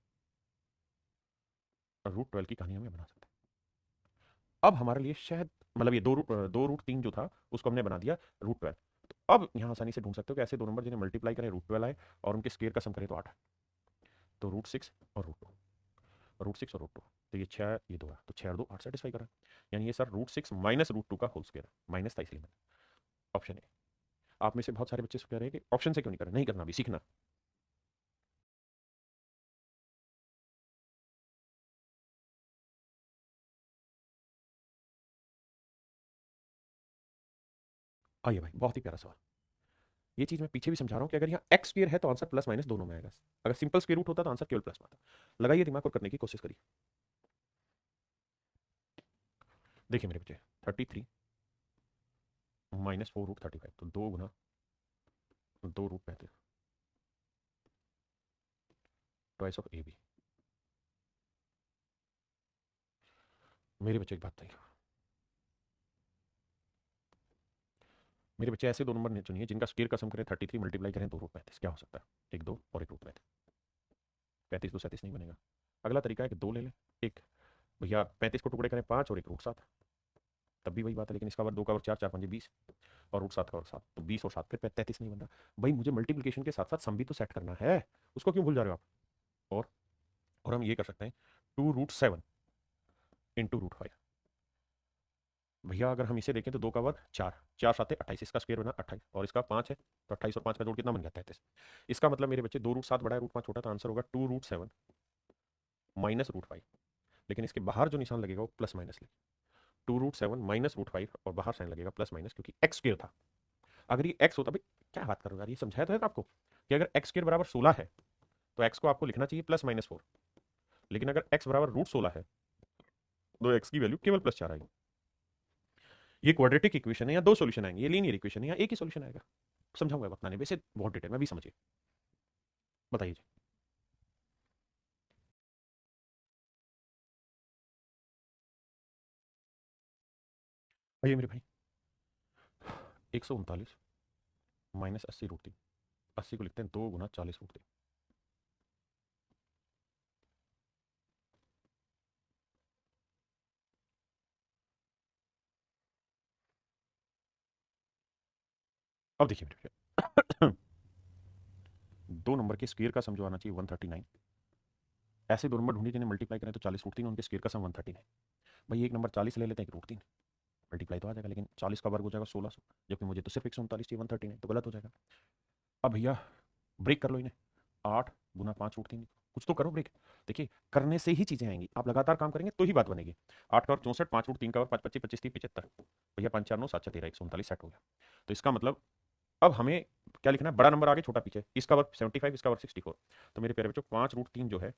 √12 की कहानी हम यहाँ बना सकते हैं। अब हमारे लिए शायद मतलब ये दो रूट तीन जो था उसको हमने बना दिया रूट 12। तो अब यहाँ आसानी से ढूंढ सकते हो कि ऐसे दो नंबर जिन्हें मल्टीप्लाई करें रूट 12 आए और उनके स्केयर का सम करें तो 8। तो रूट 6 और रूट 2, रूट 6 और रूट 2, तो ये 6 ये 2 है, तो 6 और 2 8 सेटिस्फाई कर रहा है। यानी ये सर रूट 6 माइनस रूट 2 का होल स्केयर माइनस था, इसलिए मैंने ऑप्शन ए। आप में से बहुत सारे बच्चे कह रहे हैं कि ऑप्शन से क्यों नहीं कर रहे, नहीं करना अभी सीखना। आइए भाई, बहुत ही प्यारा सवाल। ये चीज मैं पीछे भी समझा रहा हूँ कि अगर यहाँ एक्स स्क्र है तो आंसर प्लस माइनस दोनों में आएगा। अगर सिंपल स्क्र रूट होता तो आंसर केवल प्लस में आता। लगाइए दिमाग और करने की कोशिश करिए। देखिए मेरे बच्चे, 33 माइनस 4 रूट 35, तो 2 गुना 2 root 35, twice of A B. मेरे बच्चे एक बात बताइए, मेरे बच्चे ऐसे दो नंबर चुनिए जिनका स्केयर का सम करें 33 मल्टीप्लाई करें 2 रूट 35। क्या हो सकता है? एक 2 और एक रूट 35। 35 तो 37 नहीं बनेगा। अगला तरीका है कि 2 ले लें, एक भैया 35 को टुकड़े करें 5 और एक रूट 7, तब भी वही बात है। लेकिन इसका वर्ग 2 का वर्ग 4, 4 5 20 और रूट 7 का वर्ग 7, तो 20 और 7 फिर 33 नहीं बन रहा। भाई मुझे मल्टीप्लिकेशन के साथ साथ सम भी तो सेट करना है, उसको क्यों भूल जा रहे हो आप? और हम ये कर सकते हैं 2 रूट 7 इंटू रूट 5। भैया अगर हम इसे देखें तो 2 का वर्ग 4, 4 7 28, इसका स्क्वायर बना 28 और इसका 5 है, तो 28 और 5 का जोड़ कितना बन गया? 33। इसका मतलब मेरे बच्चे 2 रूट 7 बड़ा है रूट 5 छोटा, तो आंसर होगा 2 रूट 7 माइनस रूट 5। लेकिन इसके बाहर जो निशान लगेगा वो प्लस माइनस लगेगा। 2 रूट 7 माइनस रूट 5 और बाहर साइन लगेगा प्लस माइनस, क्योंकि एक्स स्क्वायर था। अगर ये एक्स होता, भाई क्या बात करो यार, ये समझाया तो है आपको कि अगर एक्स स्क्वायर बराबर 16 है तो एक्स को आपको लिखना चाहिए प्लस माइनस 4। लेकिन अगर एक्स बराबर रूट 16 है तो एक्स की वैल्यू केवल प्लस 4 आएगी। ये क्वाड्रेटिक इक्वेशन है, या दो सॉल्यूशन आएंगे, ये लीनियर इक्वेशन है, या एक ही सॉल्यूशन आएगा। समझाऊंगा वक्त आने, वैसे बहुत डिटेल में भी समझिए। बताइए जी। आइए मेरे भाई, 139 माइनस 80 रूट 3, 80 को लिखते हैं 2 गुना 40 रूट 3। अब देखिए मेरे दो नंबर के स्क्वायर का सम जो आना चाहिए 139। ऐसे दो नंबर ढूंढिए जिन्हें मल्टीप्लाई करें तो 40 रूट 3, उनके स्क्वायर का सम 139 है। भाई एक नंबर 40 ले लेते हैं, एक रूट 3 मल्टीप्लाई तो आ जाएगा, लेकिन 40 का वर्ग हो जाएगा 1600, जबकि मुझे तो सिर्फ 139 चाहिए, 139 तो गलत हो जाएगा। अब भैया ब्रेक कर लो इन्हें, 8 गुना 5 रूट 3, कुछ तो करो ब्रेक। देखिए करने से ही चीजें आएंगी, आप लगातार काम करेंगे तो ही बात बनेगी। 8 का और 64, 5 रूट 3 का और 5 25 25 30 75, भैया 5 4 9 7 13 139 सेट हो गया। तो इसका मतलब अब हमें क्या लिखना है? बड़ा नंबर आगे छोटा पीछे, इसका वर्ग 75, इसका वर्ग 64। तो मेरे प्यारे बच्चों 5 रूट 3 जो है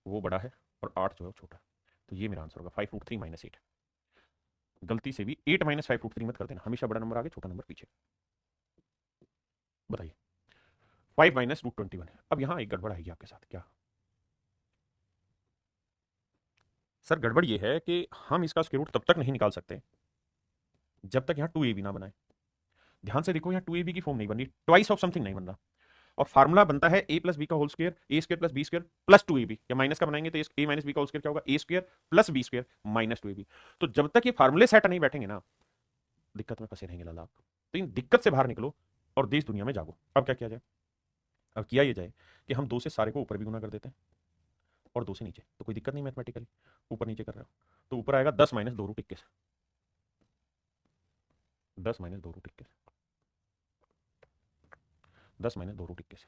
वो बड़ा है और 8 जो है वो छोटा। तो ये मेरा आंसर होगा 5 रूट 3 माइनस 8। गलती से भी 8 माइनस 5 रूट 3 मत कर देना, हमेशा बड़ा नंबर आगे छोटा नंबर पीछे। बताइए 5 माइनस रूट 21। अब यहाँ एक गड़बड़ आएगी आपके साथ, क्या सर? गड़बड़ ये है कि हम इसका स्क्वायर रूट तब तक नहीं निकाल सकते जब तक यहाँ 2ab ना बनाए। ध्यान से देखो, यहाँ 2ab की फॉर्म नहीं बन रही, ट्वाइस ऑफ समथिंग नहीं बन रहा। और फार्मूला बनता है ए प्लस बी का whole square, A square plus B square plus 2ab। या माइनस का बनाएंगे तो ए माइनस बी का होल स्क्वायर क्या होगा? A square plus B square minus 2ab। तो जब तक ये फार्मूले सेट नहीं बैठेंगे ना, दिक्कत में फंसे रहेंगे लाला आप। तो इन दिक्कत से बाहर निकलो और देश दुनिया में जागो। अब क्या किया जाए? अब किया ये जाए कि हम 2 से सारे को ऊपर भी गुना कर देते हैं और 2 से नीचे, तो कोई दिक्कत नहीं मैथमेटिकली, ऊपर नीचे कर रहे हो। तो ऊपर आएगा 10 - 2 रूट 21, 10 - 2 रूट 21, 10 - 2 रूट 21।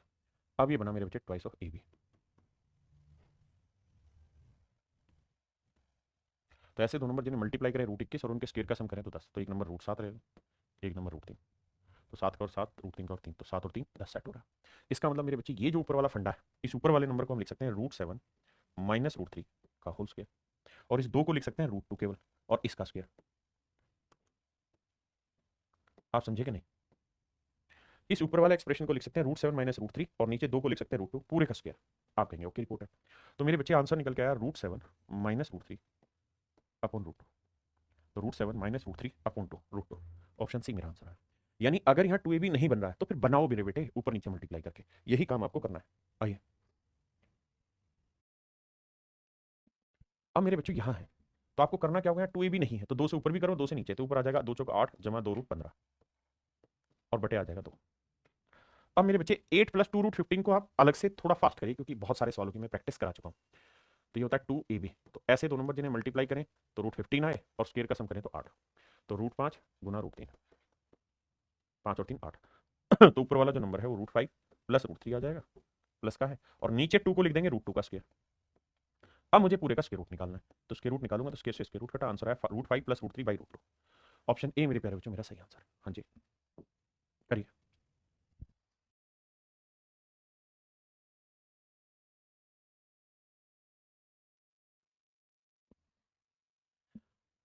अब ये बना मेरे बच्चे ट्वाइस ऑफ ए बी। तो ऐसे दो नंबर जिन्हें मल्टीप्लाई करें रूट 21 और उनके स्क्वायर का सम करें तो 10। तो एक नंबर रूट 7 ले लो, एक नंबर रूट 3, तो 7 का और 7 रूट 3 का और 3, तो 7 और 3 10 सेट हो रहा है। इसका मतलब मेरे बच्चे ये जो ऊपर वाला फंडा है, इस ऊपर वाले नंबर को हम लिख सकते हैं रूट 7 माइनस रूट 3 का होल स्क्वायर, और इस 2 को लिख सकते हैं रूट 2 केवल और इसका स्क्वायर। आप समझे कि नहीं? इस ऊपर वाले एक्सप्रेशन को लिख सकते हैं रूट 7 माइनस रूट 3 और नीचे 2 को लिख सकते हैं रूट 2 पूरे का स्क्वायर। आप कहेंगे ओके रिपोर्ट है। तो मेरे बच्चे आंसर निकल के आया root 7 minus root 3 upon root 2। तो root 7 minus root 3 upon 2 root 2, option C मेरा आंसर है। यानी अगर यहाँ 2ab नहीं बन रहा है तो फिर बनाओ मेरे बेटे ऊपर नीचे मल्टीप्लाई करके, यही काम आपको करना है। आइए अब मेरे बच्चों यहाँ है, तो आपको करना क्या होगा, 2ab नहीं है तो 2 से ऊपर भी करो, 2 से नीचे, तो ऊपर आ जाएगा 2 चौक 8 जमा 2 रूट 15 और बटे आ जाएगा 2। अब मेरे बच्चे 8 प्लस 2 रूट 15 को आप अलग से थोड़ा फास्ट करिए, क्योंकि बहुत सारे सवालों की मैं प्रैक्टिस करा चुका हूँ। तो ये होता है 2ab। तो ऐसे दो नंबर जिन्हें मल्टीप्लाई करें तो रूट 15 आए और स्क्वायर का सम करें तो 8, तो रूट 5 गुना रूट 3, 5 और 3 8। तो ऊपर वाला जो नंबर है वो रूट 5 प्लस रूट 3 आ जाएगा, प्लस का है, और नीचे 2 को लिख देंगे रूट 2 का स्क्वायर। अब मुझे पूरे का स्क्वायर रूट निकालना है, तो स्क्वायर रूट निकालूंगा तो स्क्वायर से स्क्वायर रूट कटा, आंसर है root 5 plus root 3 by root 2। Option A मेरे प्यारे बच्चों मेरा सही आंसर। हाँ जी, करिए।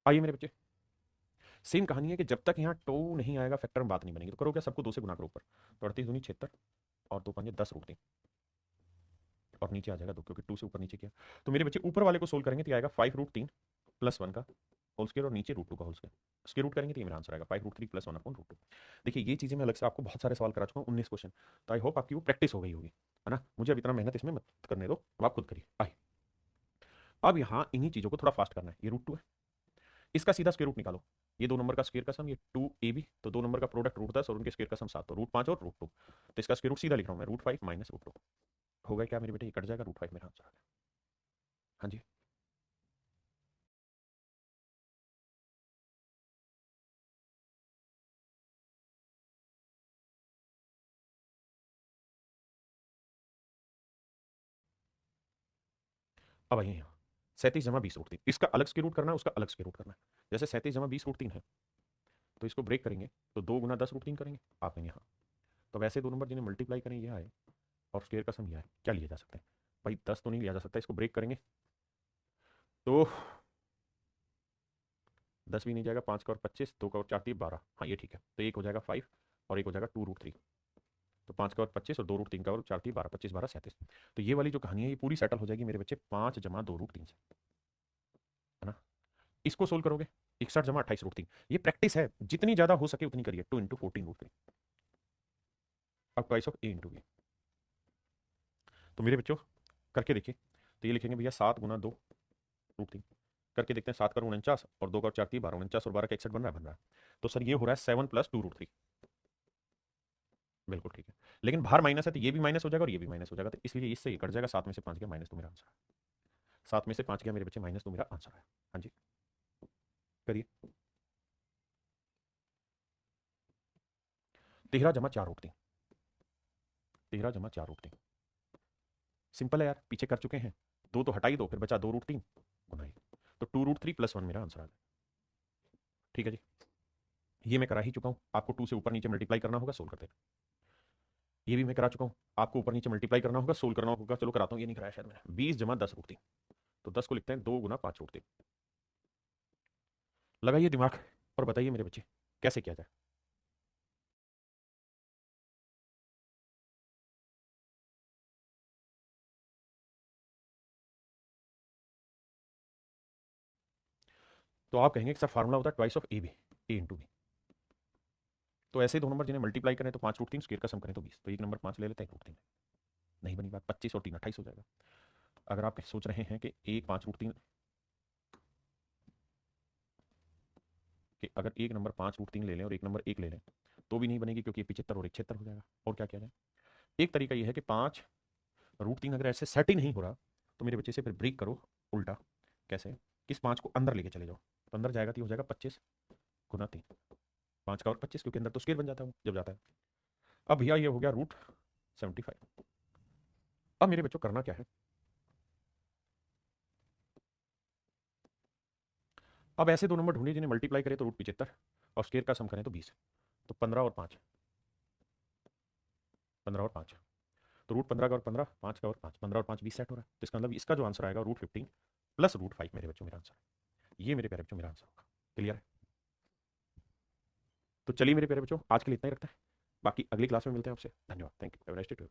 आइए मेरे बच्चे, सेम कहानी है कि जब तक यहाँ टू नहीं आएगा फैक्टर में बात नहीं बनेगी। तो करो क्या, सबको 2 से गुना करो ऊपर, तो 38 दूनी 76 और 2 5 10 रूट 3 और नीचे आ जाएगा 2, क्योंकि 2 से ऊपर नीचे किया। तो मेरे बच्चे ऊपर वाले को सोल्व करेंगे तो आएगा 5 रूट 3 प्लस 1 का होल स्क्वायर और नीचे रूट 2 का होल स्क्वायर। स्क्वायर रूट करेंगे तो ये मेरा आंसर आएगा 5 रूट 3 प्लस 1 अपॉन रूट 2। देखिए ये चीज़ें मैं अलग से आपको बहुत सारे सवाल करा चुका हूँ, 19 क्वेश्चन, तो आई होप आपकी वो प्रैक्टिस हो गई होगी, है ना। मुझे अब इतना मेहनत इसमें मत करने दो, अब आप खुद करिए। आइए, अब यहाँ इन्हीं चीज़ों को थोड़ा फास्ट करना है। ये रूट 2 है, इसका सीधा स्क्वायर रूट निकालो। ये दो नंबर का स्क्वायर का सम, ये 2ab, तो दो नंबर का प्रोडक्ट रूट 10 और उनके स्क्वायर का सम 7, तो रूट 5 और रूट 2। तो इसका स्क्वायर रूट सीधा लिख रहा हूँ मैं, रूट 5 माइनस रूट 2 होगा क्या मेरे बेटे, ये कट जाएगा, रूट 5 मेरा आंसर आ गया। हाँ जी, अब आइए यहाँ 37 जमा 20 रूट 3, इसका अलग स्क्वायर रूट करना है, उसका अलग स्क्वायर रूट करना है। जैसे 37 जमा 20 रूट 3 है, तो इसको ब्रेक करेंगे तो 2 गुना 10 रूट 3 करेंगे, आप यहाँ। तो वैसे दो नंबर जिन्हें मल्टीप्लाई करें ये आए और स्क्वायर का सम ये आए, क्या लिया जा सकता है भाई, 10 तो नहीं लिया जा सकता, इसको ब्रेक करेंगे तो 10 भी नहीं जाएगा, 5 का और 25, 2 का और 4 3 12, हाँ ये ठीक है। तो एक हो जाएगा 5 और एक हो जाएगा 2 रूट 3, तो 5 का और 25 और 2 रूट 3 का और 4 3 12, 25 12 37। तो ये वाली जो कहानी है ये पूरी सेटल हो जाएगी मेरे बच्चे 5 जमा 2 रूट 3 से, है ना। इसको सोल्व करोगे 61 जमा 28 रूट 3, ये प्रैक्टिस है, जितनी ज्यादा हो सके उतनी करिए। 2 इंटू 14 रूट 3, अब twice of A into B. तो मेरे बच्चों करके देखिए, तो ये लिखेंगे भैया 7 गुना 2 रूट 3, करके देखते हैं, 7 का 49 और 2 का और 4 3 12, 49 और 12 का 61 बन रहा है। तो सर ये हो रहा है 7 प्लस 2 रूट 3, बिल्कुल ठीक है। लेकिन बाहर माइनस है तो ये भी माइनस हो जाएगा और ये भी माइनस हो जाएगा, तो इसलिए इससे ये कट जाएगा, 7 में से 5 गया माइनस 2 मेरा आंसर है। 7 में से 5 गया मेरे बच्चे माइनस 2 मेरा आंसर है। हाँ जी, करिए। 13 जमा 4 रूट 3, 13 जमा 4 रूट 3 सिंपल है यार, पीछे कर चुके हैं। 2 तो हटा ही दो, फिर बचा 2 रूट 3 गुना ही, तो 2 रूट 3 प्लस 1 मेरा आंसर आ गया। ठीक है जी, ये मैं करा ही चुका हूँ, आपको 2 से ऊपर नीचे मल्टीप्लाई करना होगा, सोल्व करते हैं। ये भी मैं करा चुका हूँ, आपको ऊपर नीचे मल्टीप्लाई करना होगा, सोल्व करना होगा, चलो कराता हूँ, ये नहीं कराया शायद मैंने। 20 जमा 10 रूट 3, तो 10 को लिखते हैं 2 गुना 5 रूट 3। लगाइए दिमाग और बताइए मेरे बच्चे कैसे किया जाए। तो आप कहेंगे कि सर फार्मूला होता है twice of A B, A into B. तो ऐसे दो नंबर जिन्हें मल्टीप्लाई करें तो 5 रूट 3, स्क्वायर का सम करें तो 20, तो एक नंबर 5 ले लेते हैं, एक रूट 3 नहीं बनी बात, 25 और 3 28 हो जाएगा। अगर आप सोच रहे हैं कि एक 5 रूट 3, कि अगर एक नंबर 5 रूट 3 ले लें और एक नंबर 1 ले लें तो भी नहीं बनेगी, क्योंकि 75 और 76 हो जाएगा। और क्या किया जाए, एक तरीका यह है कि 5 रूट 3 अगर ऐसे सेट ही नहीं हो रहा तो मेरे बच्चे से फिर ब्रेक करो उल्टा। कैसे, किस 5 को अंदर लेके चले जाओ, तो अंदर जाएगा तो हो जाएगा 25 गुना 3, 5 का और 25, क्योंकि अंदर तो स्क्वायर बन जाता है जब जाता है। अब भैया ये हो गया रूट 75। अब मेरे बच्चों करना क्या है, अब ऐसे दो नंबर ढूंढिए जिन्हें मल्टीप्लाई करें तो रूट 75 और स्क्वायर का सम करें तो 20, तो 15 और 5, 15 और 5, तो रूट 15 का और 15, 5 का और 5, 15 और 5 20 सेट हो रहा है, तो इसका मतलब इसका जो आंसर आएगा रूट 15 प्लस रूट 5 मेरे बच्चों मेरा आंसर है। ये मेरे प्यारे बच्चों मेरा आंसर होगा। क्लियर है, तो चलिए मेरे प्यारे बच्चों आज के लिए इतना ही रखते हैं, बाकी अगली क्लास में मिलते हैं आपसे। धन्यवाद, thank you, have a nice day to you.